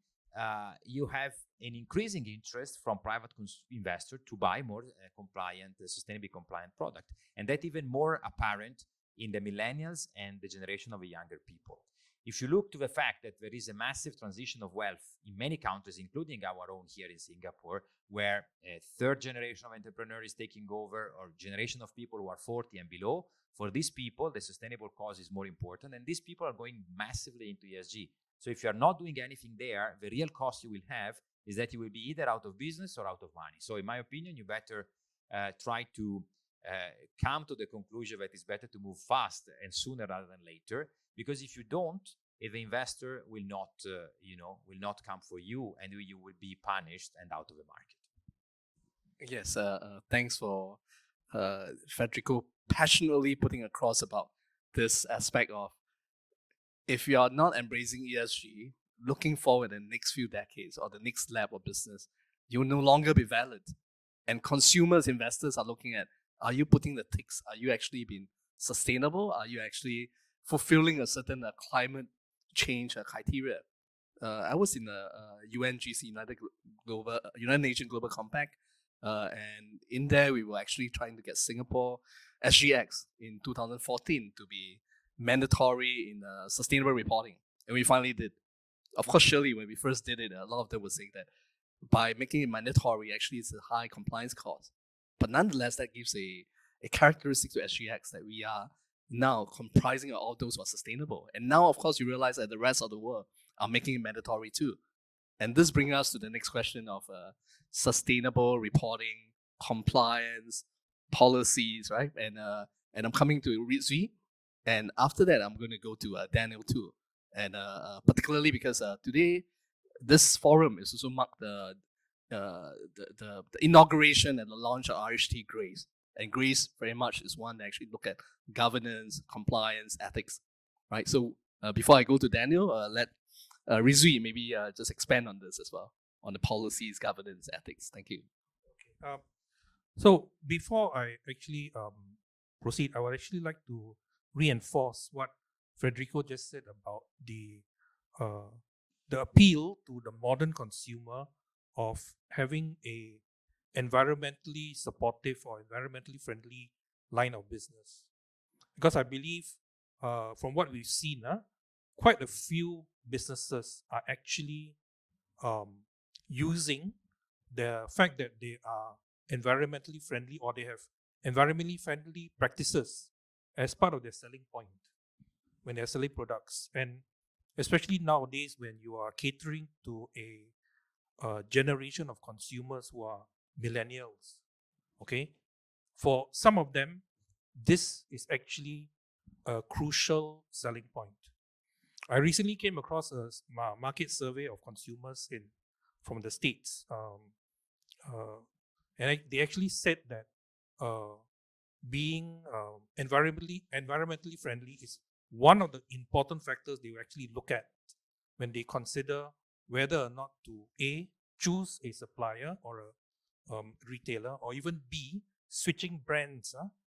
you have an increasing interest from private investors to buy more compliant, sustainably compliant product, and that even more apparent in the millennials and the generation of the younger people. If you look to the fact that there is a massive transition of wealth in many countries, including our own here in Singapore, where a third generation of entrepreneurs is taking over, or generation of people who are 40 and below, for these people, the sustainable cause is more important, and these people are going massively into ESG. So if you are not doing anything there, the real cost you will have is that you will be either out of business or out of money. So in my opinion, you better try to come to the conclusion that it's better to move fast and sooner rather than later, because if you don't, if the investor will not come for you, and you will be punished and out of the market. Yes, thanks for Federico passionately putting across about this aspect of, if you are not embracing ESG, looking forward in the next few decades or the next lap of business, you will no longer be valid. And consumers, investors are looking at, are you putting the ticks? Are you actually being sustainable? Are you actually fulfilling a certain climate change criteria? I was in the UNGC, United Nations Global Compact, and in there we were actually trying to get Singapore SGX in 2014 to be mandatory in sustainable reporting, and we finally did. Of course, surely when we first did it, a lot of them were saying that by making it mandatory, actually it's a high compliance cost. But nonetheless, that gives a characteristic to SGX that we are now comprising of all those who are sustainable. And now, of course, you realize that the rest of the world are making it mandatory too. And this brings us to the next question of sustainable reporting, compliance, policies, right? And I'm coming to Rizvi, and after that, I'm going to go to Daniel too. And particularly because today, this forum is also marked the inauguration and the launch of RHT GRCE. And GRCE very much is one that actually look at governance, compliance, ethics, right? So before I go to Daniel, let Rizvi maybe just expand on this as well, on the policies, governance, ethics. Thank you. Okay. So before I actually proceed, I would actually like to reinforce what Federico just said about the appeal to the modern consumer of having a environmentally supportive or environmentally friendly line of business. Because I believe from what we've seen, quite a few businesses are actually using the fact that they are environmentally friendly, or they have environmentally friendly practices as part of their selling point when they're selling products. And especially nowadays when you are catering to a generation of consumers who are millennials, okay? For some of them, this is actually a crucial selling point. I recently came across a market survey of consumers from the States. And they actually said that being environmentally friendly is one of the important factors they will actually look at when they consider whether or not to A, choose a supplier or a retailer, or even B, switching brands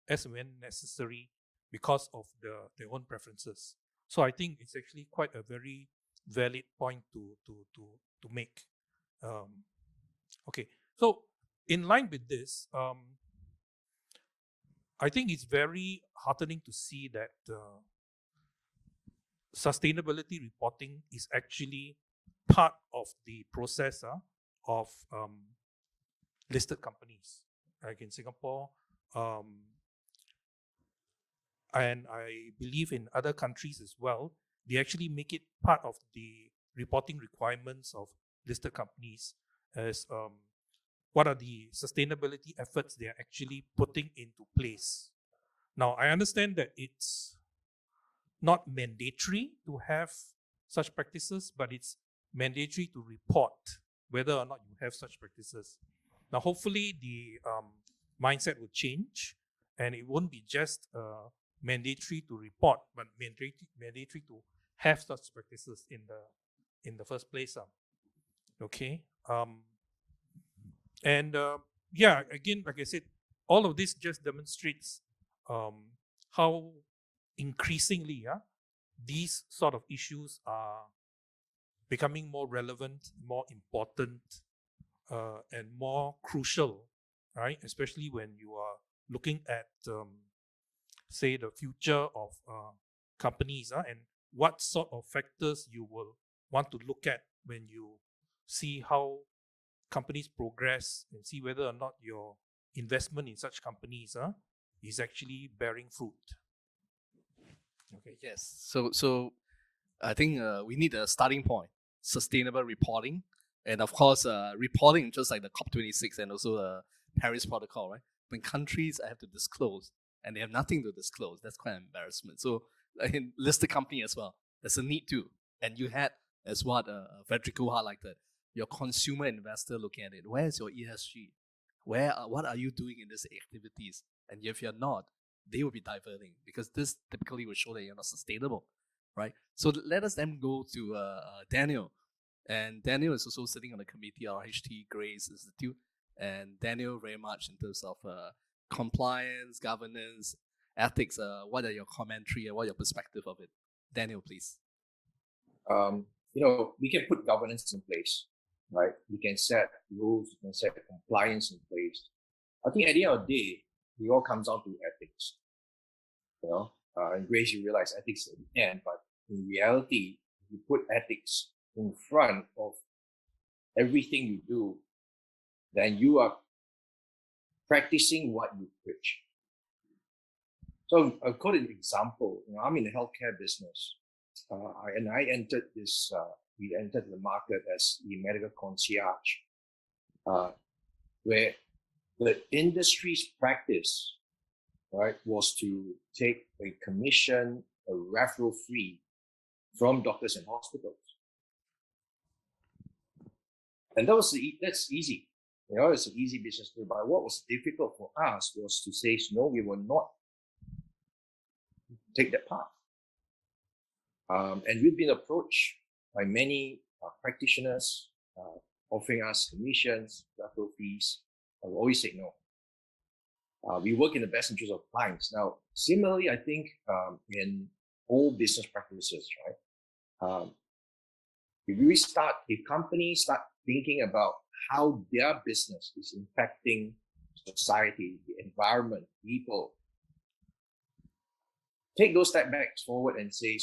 as when necessary because of their own preferences. So I think it's actually quite a very valid point to make. Okay, so in line with this, I think it's very heartening to see that sustainability reporting is actually part of the process of listed companies, like in Singapore, and I believe in other countries as well. They actually make it part of the reporting requirements of listed companies as what are the sustainability efforts they are actually putting into place. Now, I understand that it's not mandatory to have such practices, but it's mandatory to report whether or not you have such practices. Now, hopefully, the mindset will change, and it won't be just mandatory to report, but mandatory to have such practices in the first place. Okay. Yeah, again, like I said, all of this just demonstrates how increasingly these sort of issues are becoming more relevant, more important, and more crucial, right? Especially when you are looking at, say, the future of companies and what sort of factors you will want to look at when you see how companies progress and see whether or not your investment in such companies is actually bearing fruit. Okay. Yes. So I think we need a starting point: sustainable reporting, and of course, reporting just like the COP26 and also the Paris Protocol, right? When countries have to disclose and they have nothing to disclose, that's quite an embarrassment. So, in listed company as well, there's a need to, and you had, as what Federico highlighted, your consumer investor looking at it. Where is your ESG? What are you doing in these activities? And if you're not, they will be diverting, because this typically will show that you're not sustainable, right? So let us then go to Daniel. And Daniel is also sitting on the committee of HT GRCE Institute. And Daniel, very much in terms of compliance, governance, ethics, what are your commentary and what are your perspective of it? Daniel, please. We can put governance in place, right? We can set rules, we can set compliance in place. I think at the end of the day, it all comes down to ethics. In GRCE, you realize ethics at the end, but in reality, if you put ethics in front of everything you do, then you are practicing what you preach. So I'll quote an example. I'm in the healthcare business, I entered this. We entered the market as the medical concierge, where the industry's practice, right, was to take a commission, a referral fee from doctors and hospitals, and that's easy. It's an easy business to do. But what was difficult for us was to say, no, we will not take that path. And we've been approached by many practitioners offering us commissions, referral fees. I will always say no. We work in the best interest of clients. Now, similarly, I think in all business practices, right? If companies start thinking about how their business is impacting society, the environment, people, take those step backs forward and say,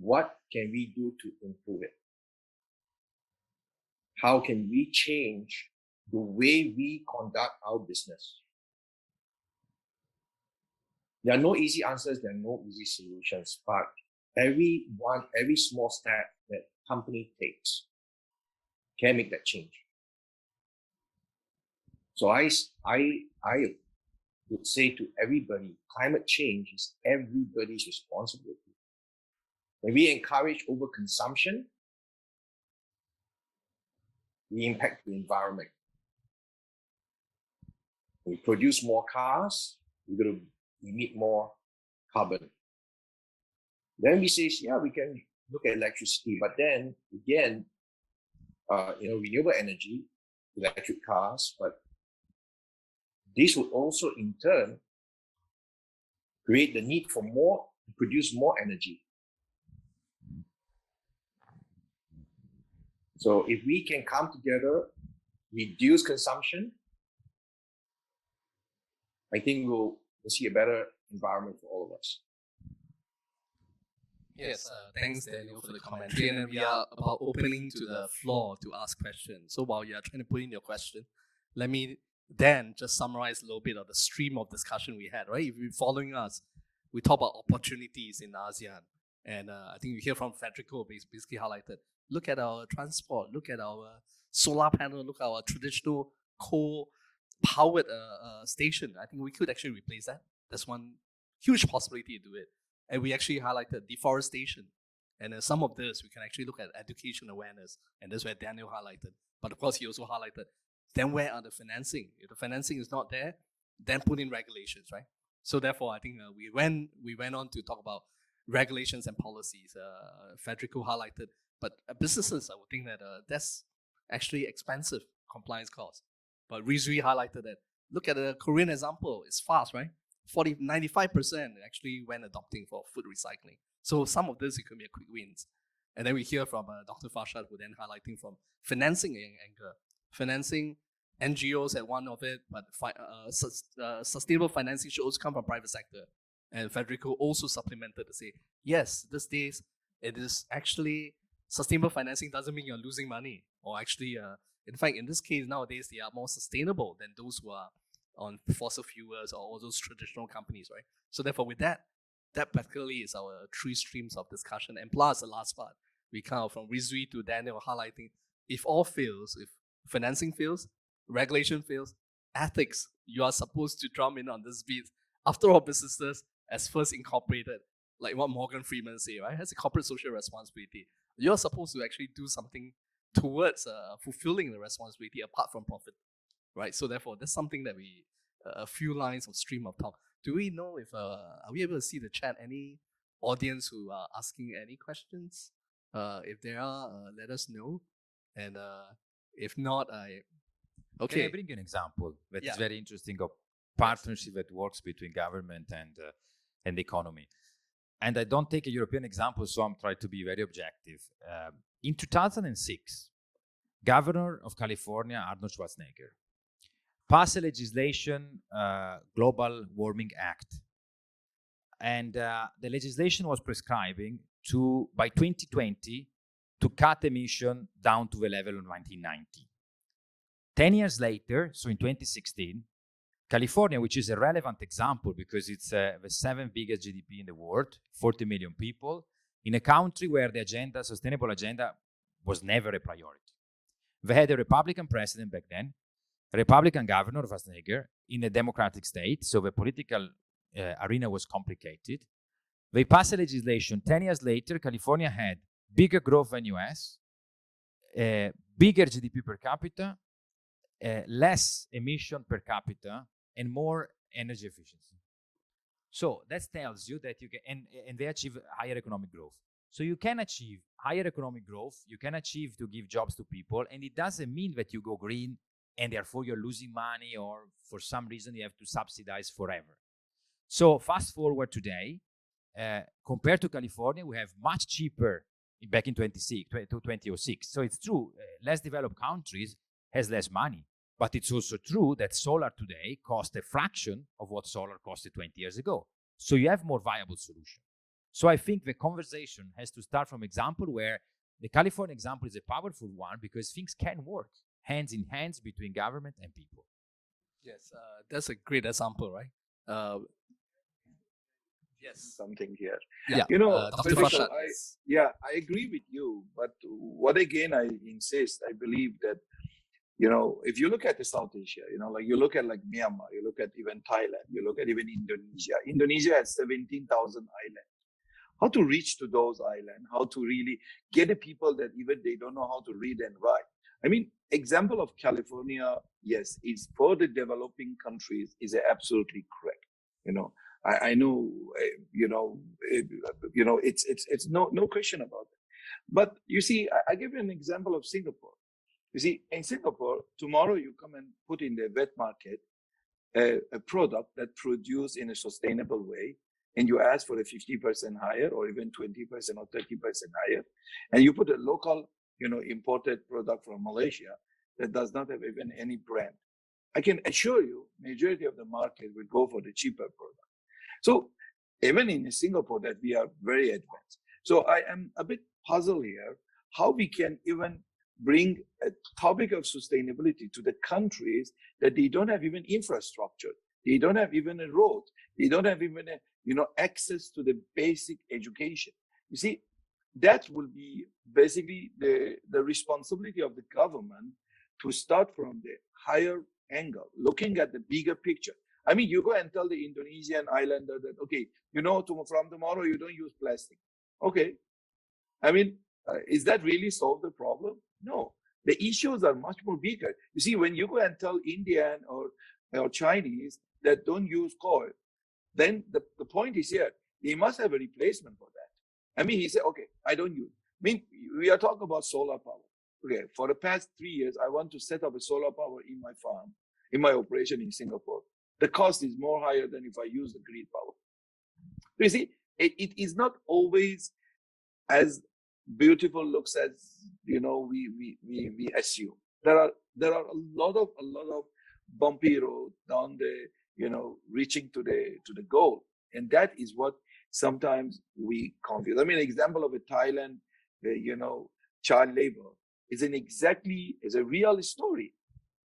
what can we do to improve it? How can we change the way we conduct our business? There are no easy answers, there are no easy solutions, but every small step that company takes can make that change. So I would say to everybody, climate change is everybody's responsibility. When we encourage overconsumption, we impact the environment. We produce more cars, we're going to emit more carbon. Then we say, yeah, we can look at electricity, but then again, renewable energy, electric cars, but this would also in turn create the need for produce more energy. So if we can come together, reduce consumption, I think we'll see a better environment for all of us. Yes, thanks Daniel for the commentary, and then we are about opening to the floor to ask questions. So while you are trying to put in your question, let me then just summarize a little bit of the stream of discussion we had, right? If you're following us, we talk about opportunities in ASEAN, and I think you hear from Federico basically highlighted, look at our transport, look at our solar panel, look at our traditional coal-powered station. I think we could actually replace that. That's one huge possibility to do it. And we actually highlighted deforestation. And some of this, we can actually look at education awareness. And that's where Daniel highlighted. But of course, he also highlighted, then where are the financing? If the financing is not there, then put in regulations, right? So therefore, I think we went on to talk about regulations and policies. Federico highlighted, but businesses, I would think that that's actually expensive compliance costs. But Rizwi highlighted that, look at the Korean example, it's fast, right? 95% actually when adopting for food recycling. So some of this, it could be a quick wins. And then we hear from Dr. Farshad, who then highlighting from financing angle. Financing NGOs at one of it, but sustainable financing should also come from private sector. And Federico also supplemented to say, yes, these days, it is actually, sustainable financing doesn't mean you're losing money. Or actually, in fact, in this case, nowadays, they are more sustainable than those who are on fossil fuels or all those traditional companies, right? So therefore, with that particularly is our three streams of discussion. And plus the last part, we kind of from Rizwi to Daniel highlighting, if all fails, if financing fails, regulation fails, ethics, you are supposed to drum in on this beat. After all, businesses as first incorporated, like what Morgan Freeman say, right? Has a corporate social responsibility. You're supposed to actually do something towards fulfilling the responsibility apart from profit. Right, so therefore, that's something that we, a few lines of stream of talk. Do we know if, are we able to see the chat? Any audience who are asking any questions? If there are, let us know. And if not, okay. Can I bring you an example that is very interesting of partnership that works between government and the economy? And I don't take a European example, so I'm trying to be very objective. In 2006, Governor of California, Arnold Schwarzenegger, passed a legislation, Global Warming Act. And the legislation was prescribing to, by 2020, to cut emission down to the level of 1990. 10 years later, so in 2016, California, which is a relevant example because it's the 7th biggest GDP in the world, 40 million people, in a country where the agenda, sustainable agenda, was never a priority. They had a Republican president back then, Republican governor, Schwarzenegger, in a democratic state, so the political arena was complicated. They passed a legislation. 10 years later, California had bigger growth than US, bigger GDP per capita, less emission per capita, and more energy efficiency. So that tells you that you can, and they achieve higher economic growth. So you can achieve higher economic growth, you can achieve to give jobs to people, and it doesn't mean that you go green and therefore you're losing money or for some reason you have to subsidize forever. So fast forward today, compared to California, we have much cheaper back in 2006. So it's true, less developed countries has less money, but it's also true that solar today costs a fraction of what solar costed 20 years ago. So you have more viable solution. So I think the conversation has to start from example where the California example is a powerful one because things can work hands in hands between government and people. Yes, that's a great example, right? Yes. something here. Yeah. You know, Dr. Faisal, Farshad, I agree with you. But what again I insist, I believe that, if you look at the South Asia, like you look at like Myanmar, you look at even Thailand, you look at even Indonesia. Indonesia has 17,000 islands. How to reach to those islands, how to really get the people that even they don't know how to read and write. I mean, example of California, yes, is for the developing countries is absolutely correct. I know, it's no question about it. But you see, I give you an example of Singapore. You see, in Singapore, tomorrow you come and put in the wet market a product that produced in a sustainable way, and you ask for a 50% higher or even 20% or 30% higher, and you put a local, imported product from Malaysia that does not have even any brand. I can assure you, majority of the market will go for the cheaper product. So even in Singapore, that we are very advanced. So I am a bit puzzled here how we can even bring a topic of sustainability to the countries that they don't have even infrastructure, they don't have even a road, they don't have even access to the basic education. You see, that will be basically the responsibility of the government to start from the higher angle, looking at the bigger picture. I mean, you go and tell the Indonesian islander that, okay, from tomorrow you don't use plastic. Okay. I mean, is that really solve the problem? No. The issues are much more bigger. You see, when you go and tell Indian or Chinese that don't use coal, then the point is here, they must have a replacement for that. I mean, he said, okay, I don't use. I mean, we are talking about solar power. Okay, for the past 3 years, I want to set up a solar power in my farm, in my operation in Singapore. The cost is more higher than if I use the grid power. You see, it is not always as beautiful looks as we assume. There are a lot of bumpy road down the reaching to the goal, and that is what sometimes we confuse. I mean, an example of a Thailand, child labor is a real story,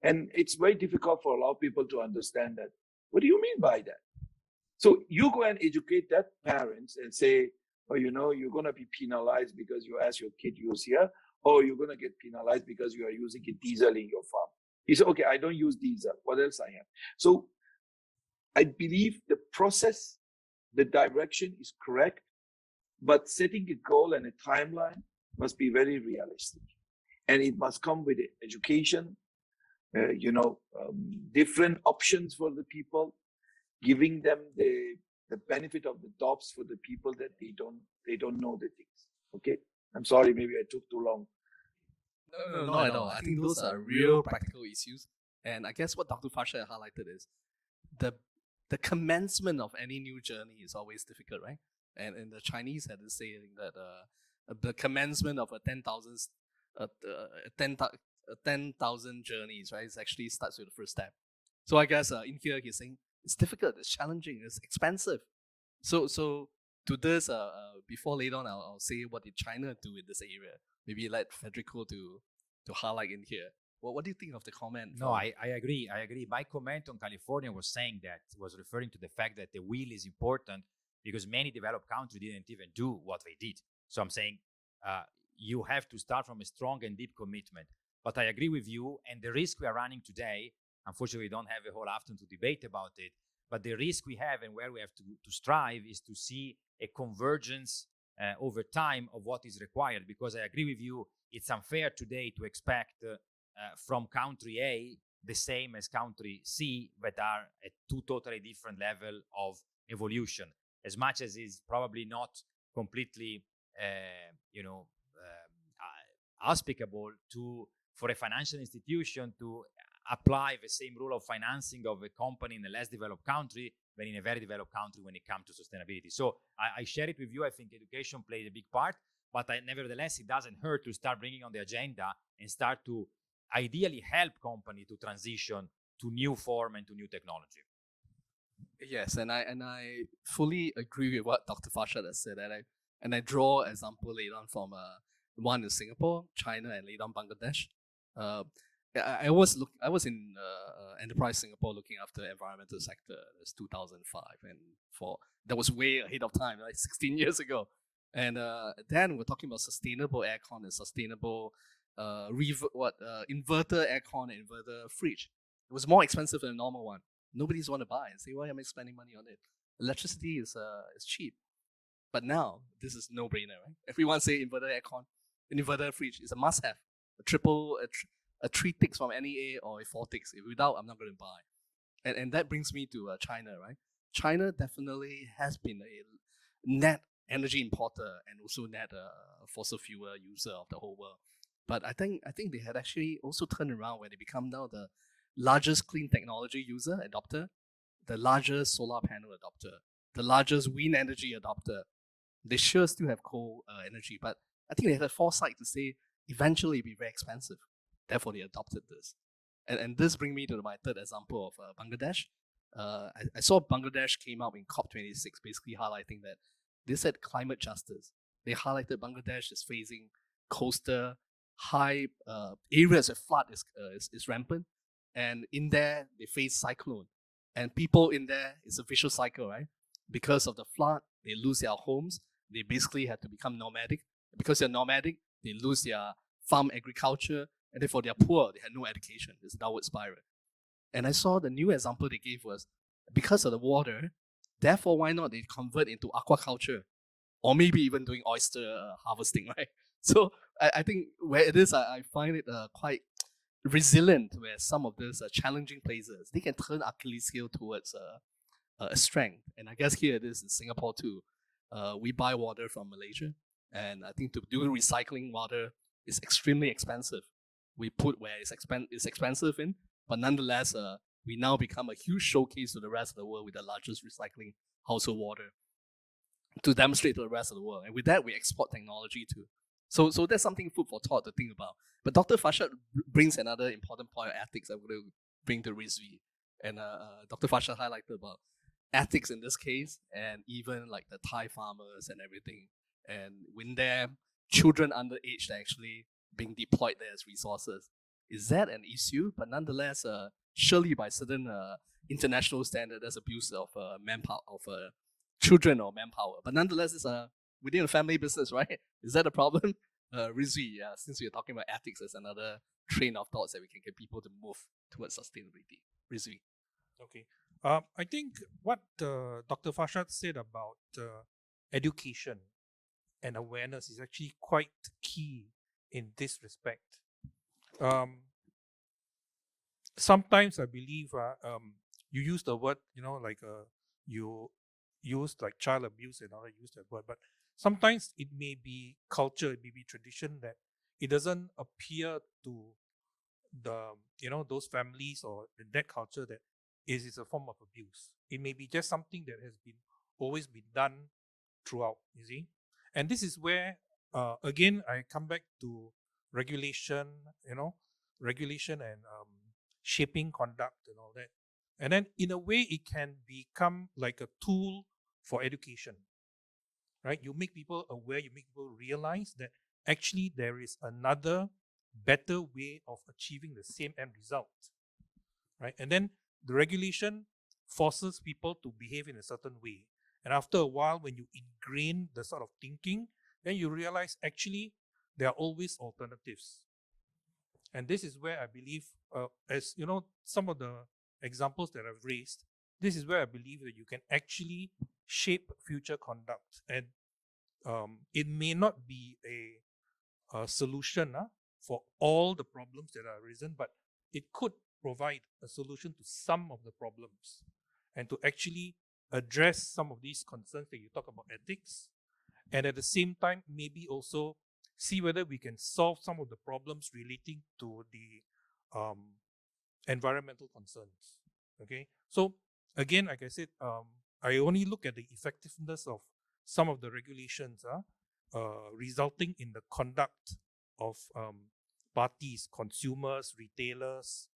and it's very difficult for a lot of people to understand that. What do you mean by that? So you go and educate that parents and say, oh, you're going to be penalized because you ask your kid use here, or you're going to get penalized because you are using a diesel in your farm. He said, okay, I don't use diesel. What else I have? So I believe the process, the direction is correct, but setting a goal and a timeline must be very realistic. And it must come with education, different options for the people, giving them the benefit of the doubts for the people that they don't know the things. Okay, I'm sorry, maybe I took too long. No, not at all. I think those are real practical issues, and I guess what Dr. Farshad highlighted is the commencement of any new journey is always difficult, right? And the Chinese had this saying that the commencement of a 10,000 journeys, right, it actually starts with the first step. So I guess in here he's saying it's difficult, it's challenging, it's expensive. So to this, before later on, I'll say what did China do in this area. Maybe let Federico to highlight in here. What do you think of the comment? No, I agree. My comment on California was saying that, was referring to the fact that the will is important because many developed countries didn't even do what they did. So I'm saying you have to start from a strong and deep commitment. But I agree with you, and the risk we are running today, unfortunately, we don't have a whole afternoon to debate about it, but the risk we have and where we have to strive is to see a convergence over time of what is required. Because I agree with you, it's unfair today to expect from country A the same as country C, that are at two totally different level of evolution. As much as is probably not completely, applicable for a financial institution to apply the same rule of financing of a company in a less developed country than in a very developed country when it comes to sustainability. So I share it with you. I think education plays a big part, but nevertheless, it doesn't hurt to start bringing on the agenda and start to ideally help company to transition to new form and to new technology. Yes, and I fully agree with what Dr. Farshad has said, and I draw example later on from one in Singapore, China, and later on Bangladesh. I was in Enterprise Singapore looking after environmental sector. That's 2005, and that was way ahead of time, like 16 years ago. And then we're talking about sustainable aircon and sustainable inverter aircon and inverter fridge. It was more expensive than a normal one. Nobody's want to buy and say, why am I spending money on it? Electricity is cheap. But now this is no brainer, right? Everyone say inverter aircon, an inverter fridge is a must have. A 3 ticks from NEA or a 4 ticks. Without, I'm not going to buy. And that brings me to China, right? China definitely has been a net energy importer and also net fossil fuel user of the whole world. But I think they had actually also turned around when they become now the largest clean technology user, adopter, the largest solar panel adopter, the largest wind energy adopter. They sure still have coal energy, but I think they had a foresight to say eventually it'll be very expensive. Therefore, they adopted this. And this brings me to my third example of Bangladesh. I saw Bangladesh came out in COP26, basically highlighting that they said climate justice. They highlighted Bangladesh is facing coastal, high areas where flood is rampant. And in there, they face cyclone. And people in there, it's a vicious cycle, right? Because of the flood, they lose their homes. They basically have to become nomadic. Because they're nomadic, they lose their farm agriculture. And therefore, they're poor. They had no education. It's a downward spiral. And I saw the new example they gave was because of the water, therefore, why not they convert into aquaculture? Or maybe even doing oyster harvesting, right? So I think where it is, I find it quite resilient, where some of these challenging places, they can turn Achilles heel towards a strength. And I guess here it is in Singapore too. We buy water from Malaysia. And I think to do recycling water is extremely expensive. We put where it's expensive in, but nonetheless, we now become a huge showcase to the rest of the world with the largest recycling household water to demonstrate to the rest of the world. And with that, we export technology too. So that's something food for thought to think about. But Dr. Farshad brings another important point of ethics I'm going to bring to Rizvi. And Dr. Farshad highlighted about ethics in this case, and even like the Thai farmers and everything. And when their children underage are actually being deployed there as resources. Is that an issue? But nonetheless, surely by certain international standard, there's abuse of manpower, of children or manpower. But nonetheless, it's within a family business, right? Is that a problem? Rizvi, since we're talking about ethics, there's another train of thoughts that we can get people to move towards sustainability. Rizvi. Okay. I think what Dr. Farshad said about education and awareness is actually quite key in this respect. Sometimes I believe you use the word, like you use like child abuse and all that, use that word, but sometimes it may be culture, it may be tradition that it doesn't appear to the, those families or that culture that is a form of abuse. It may be just something that has been always been done throughout, you see. And this is where, again, I come back to regulation, regulation and shaping conduct and all that. And then in a way, it can become like a tool for education, right? You make people aware, you make people realize that actually there is another better way of achieving the same end result, right? And then the regulation forces people to behave in a certain way. And after a while, when you ingrain the sort of thinking, then you realize actually there are always alternatives. And this is where I believe, as some of the examples that I've raised, this is where I believe that you can actually shape future conduct. And it may not be a solution for all the problems that are arisen, but it could provide a solution to some of the problems and to actually address some of these concerns that you talk about ethics, and at the same time maybe also see whether we can solve some of the problems relating to the environmental concerns. Okay, so again, like I said, I only look at the effectiveness of some of the regulations resulting in the conduct of parties, consumers, retailers,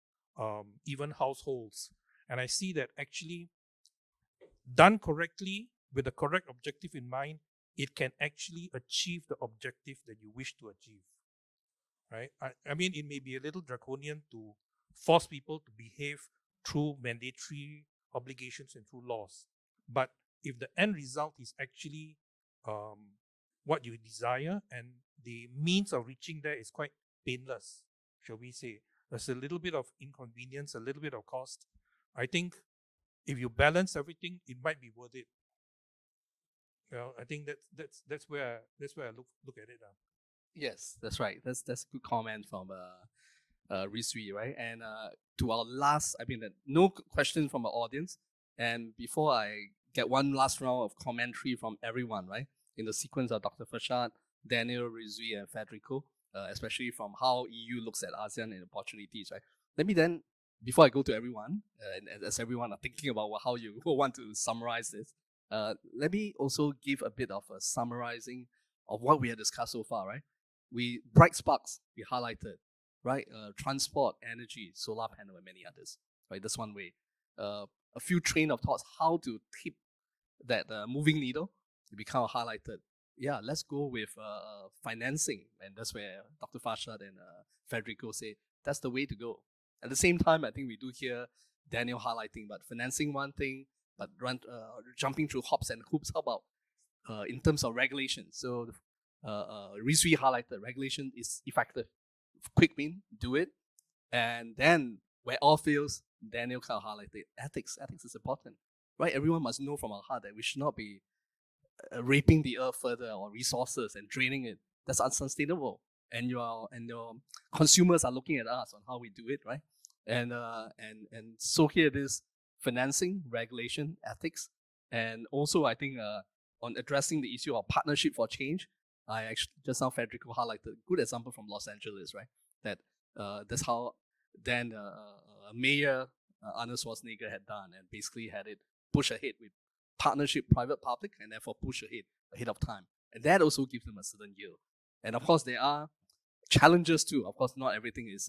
even households. And I see that actually done correctly with the correct objective in mind, it can actually achieve the objective that you wish to achieve. right? I mean, it may be a little draconian to force people to behave through mandatory obligations and through laws. But if the end result is actually what you desire and the means of reaching there is quite painless, shall we say, there's a little bit of inconvenience, a little bit of cost. I think if you balance everything, it might be worth it. Well, I think that's where I look at it. Yes, that's right. That's a good comment from Rizwi, right? And to our last, I mean, no question from our audience. And before I get one last round of commentary from everyone, right, in the sequence of Dr. Farshad, Daniel, Rizwi, and Federico, especially from how EU looks at ASEAN and opportunities, right? Let me then, before I go to everyone, and as everyone are thinking about how you want to summarize this, let me also give a bit of a summarizing of what we have discussed so far, right? Bright sparks we highlighted, right? Transport, energy, solar panel, and many others, right? That's one way. A few train of thoughts how to tip that moving needle. We kind of highlighted. Yeah, let's go with financing, and that's where Dr. Farshad and Federico say that's the way to go. At the same time, I think we do hear Daniel highlighting, but financing one thing, but jumping through hops and hoops. How about in terms of regulation? So Rizwi highlighted regulation is effective. Quick win, do it. And then where all fails, Daniel kind of highlighted ethics. Ethics is important, right? Everyone must know from our heart that we should not be raping the earth further or resources and draining it. That's unsustainable. And your consumers are looking at us on how we do it, right? And so here it is: financing, regulation, ethics, and also I think on addressing the issue of partnership for change. I actually just now Federico highlighted a good example from Los Angeles, right? That that's how then Mayor Arnold Schwarzenegger had done, and basically had it push ahead with partnership, private-public, and therefore push ahead of time, and that also gives them a certain yield. And of course, there are challenges too. Of course, not everything is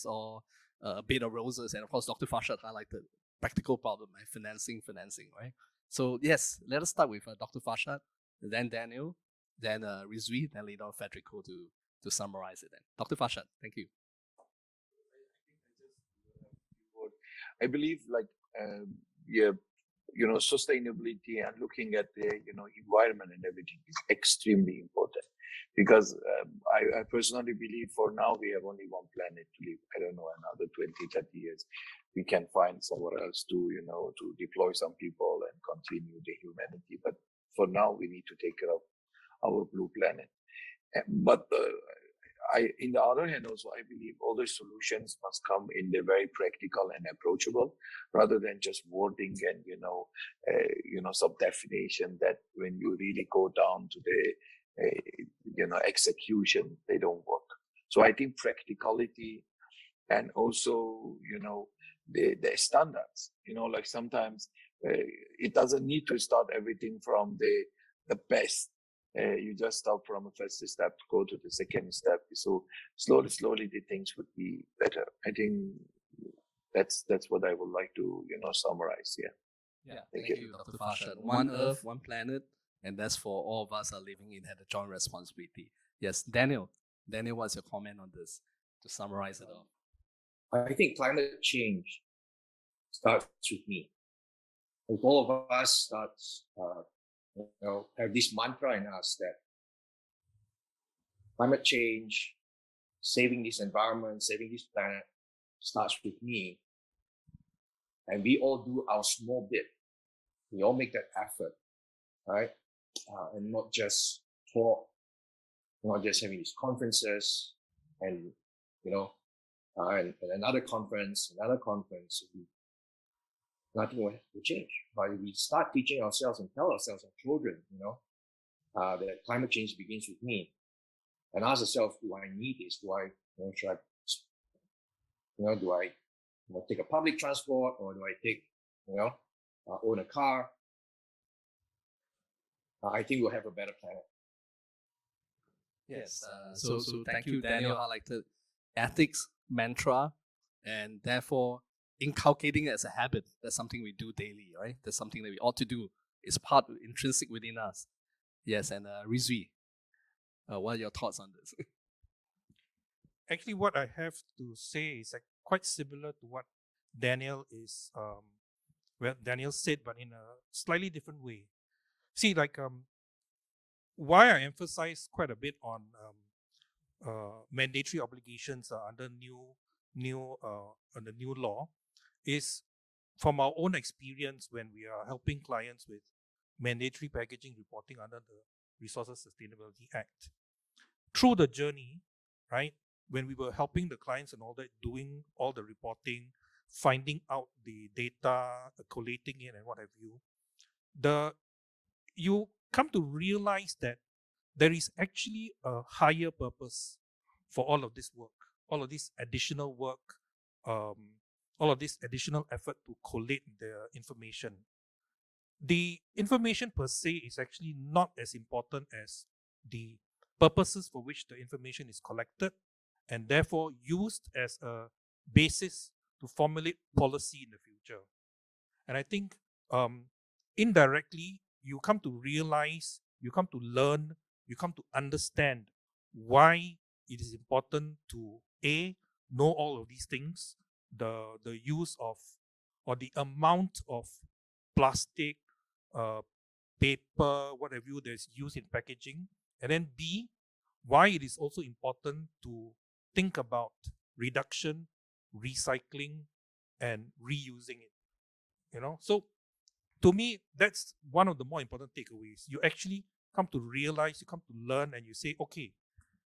all a bed of roses, and of course, Dr. Farshad highlighted practical problem, right? Financing, right? So yes, let us start with Dr. Farshad, then Daniel, then Rizwi, then later on Federico to summarize it. Then Dr. Farshad, thank you. I believe sustainability and looking at the environment and everything is extremely important, because I personally believe for now we have only one planet to live. I don't know, another 20-30 years we can find somewhere else to to deploy some people and continue the humanity, but for now we need to take care of our blue planet. But in the other hand, also, I believe all the solutions must come in the very practical and approachable, rather than just wording and some definition that when you really go down to the execution, they don't work. So I think practicality and also the standards. Like sometimes it doesn't need to start everything from the best. You just start from a first step, go to the second step. So slowly the things would be better. I think that's what I would like to summarize here. Yeah, thank you, Dr. Farshad. One Earth, one planet, and that's for all of us are living in had a joint responsibility. Yes, Daniel, what's your comment on this to summarize it all? I think climate change starts with me. If all of us starts have this mantra in us that climate change, saving this environment, saving this planet starts with me, and we all do our small bit. We all make that effort, right? And not just talk, not just having these conferences and and another conference, nothing will change. But if we start teaching ourselves and tell ourselves and children, that climate change begins with me, and ask ourselves, do I need this? Do I take a public transport, or do I take, own a car? I think we'll have a better planet. Yes. So thank you, Daniel. Highlighted ethics mantra, and therefore inculcating it as a habit. That's something we do daily, right? That's something that we ought to do. It's part intrinsic within us. Yes, and Rizwi, what are your thoughts on this? actually what I have to say is like quite similar to what Daniel is Daniel said, but in a slightly different way. See, why I emphasize quite a bit on mandatory obligations under the new law is from our own experience when we are helping clients with mandatory packaging reporting under the Resources Sustainability Act. Through the journey, right, when we were helping the clients and all that, doing all the reporting, finding out the data, collating it, and what have you, you come to realize that there is actually a higher purpose for all of this work, all of this additional work, all of this additional effort to collate the information. The information per se is actually not as important as the purposes for which the information is collected and therefore used as a basis to formulate policy in the future. And I think indirectly, you come to realize, you come to learn, you come to understand why it is important to know all of these things, the use of or the amount of plastic, paper, what have you, that's used in packaging, and then B, why it is also important to think about reduction, recycling, and reusing it. So to me, that's one of the more important takeaways. You actually come to realize, you come to learn, and you say, okay,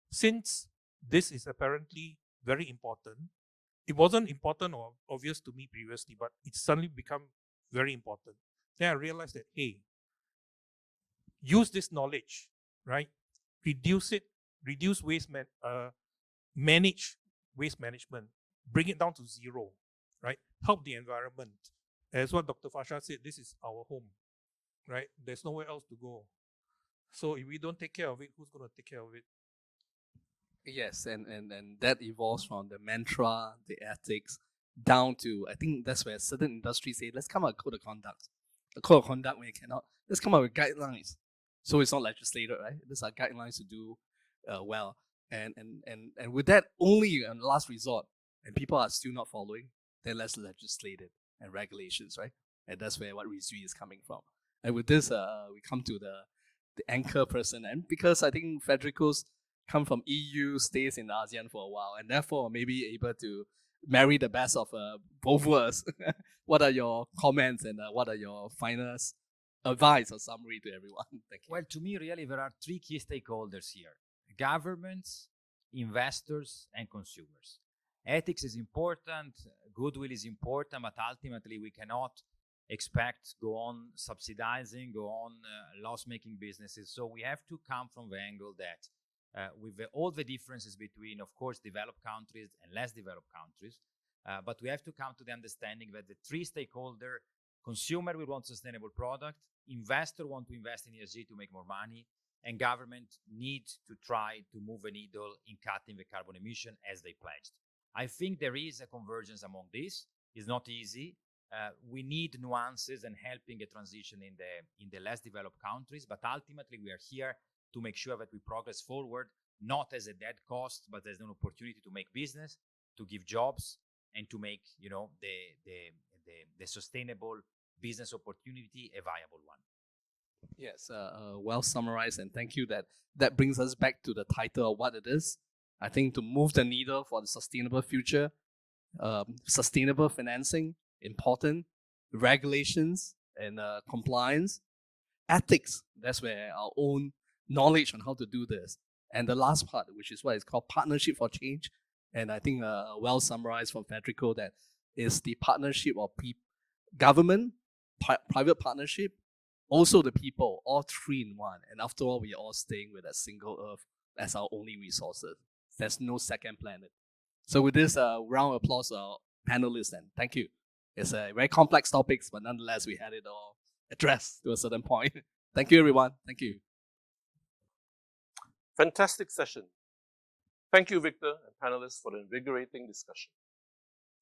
since this is apparently very important, it wasn't important or obvious to me previously, but it's suddenly become very important. Then I realized that, hey, use this knowledge, right? Reduce it, reduce manage waste management, bring it down to zero, right? Help the environment. As what Dr. Fasha said, this is our home, right? There's nowhere else to go. So if we don't take care of it, who's going to take care of it? Yes, and that evolves from the mantra, the ethics, down to, I think that's where certain industries say, let's come up with a code of conduct. A code of conduct when you cannot, let's come up with guidelines. So it's not legislated, right? These are guidelines to do well. And with that, only in last resort, and people are still not following, then let's legislate it and regulations, right? And that's where what RISUI is coming from. And with this, we come to the anchor person. And because I think Federico's come from EU, stays in ASEAN for a while, and therefore maybe able to marry the best of both worlds. What are your comments and what are your final advice or summary to everyone? Thank you. Well, to me, really, there are three key stakeholders here: governments, investors, and consumers. Ethics is important, goodwill is important, but ultimately we cannot expect go on subsidizing, go on loss-making businesses. So we have to come from the angle that with all the differences between, of course, developed countries and less developed countries, but we have to come to the understanding that the three stakeholder: consumer will want sustainable product, investor want to invest in ESG to make more money, and government need to try to move a needle in cutting the carbon emission as they pledged. I think there is a convergence among these. It's not easy. We need nuances and helping a transition in the less developed countries, but ultimately we are here to make sure that we progress forward, not as a dead cost, but as an opportunity to make business, to give jobs, and to make the sustainable business opportunity a viable one. Yes, well summarized, and thank you. That brings us back to the title of what it is. I think to move the needle for the sustainable future, sustainable financing, important, regulations and compliance, ethics, that's where our own knowledge on how to do this. And the last part, which is what is called partnership for change. And I think well summarized from Federico, that is the partnership of government, private partnership, also the people, all three in one. And after all, we are all staying with a single earth as our only resources. There's no second planet. So with this round of applause to our panelists, and thank you. It's a very complex topics, but nonetheless, we had it all addressed to a certain point. Thank you, everyone. Thank you. Fantastic session. Thank you, Victor and panelists, for the invigorating discussion.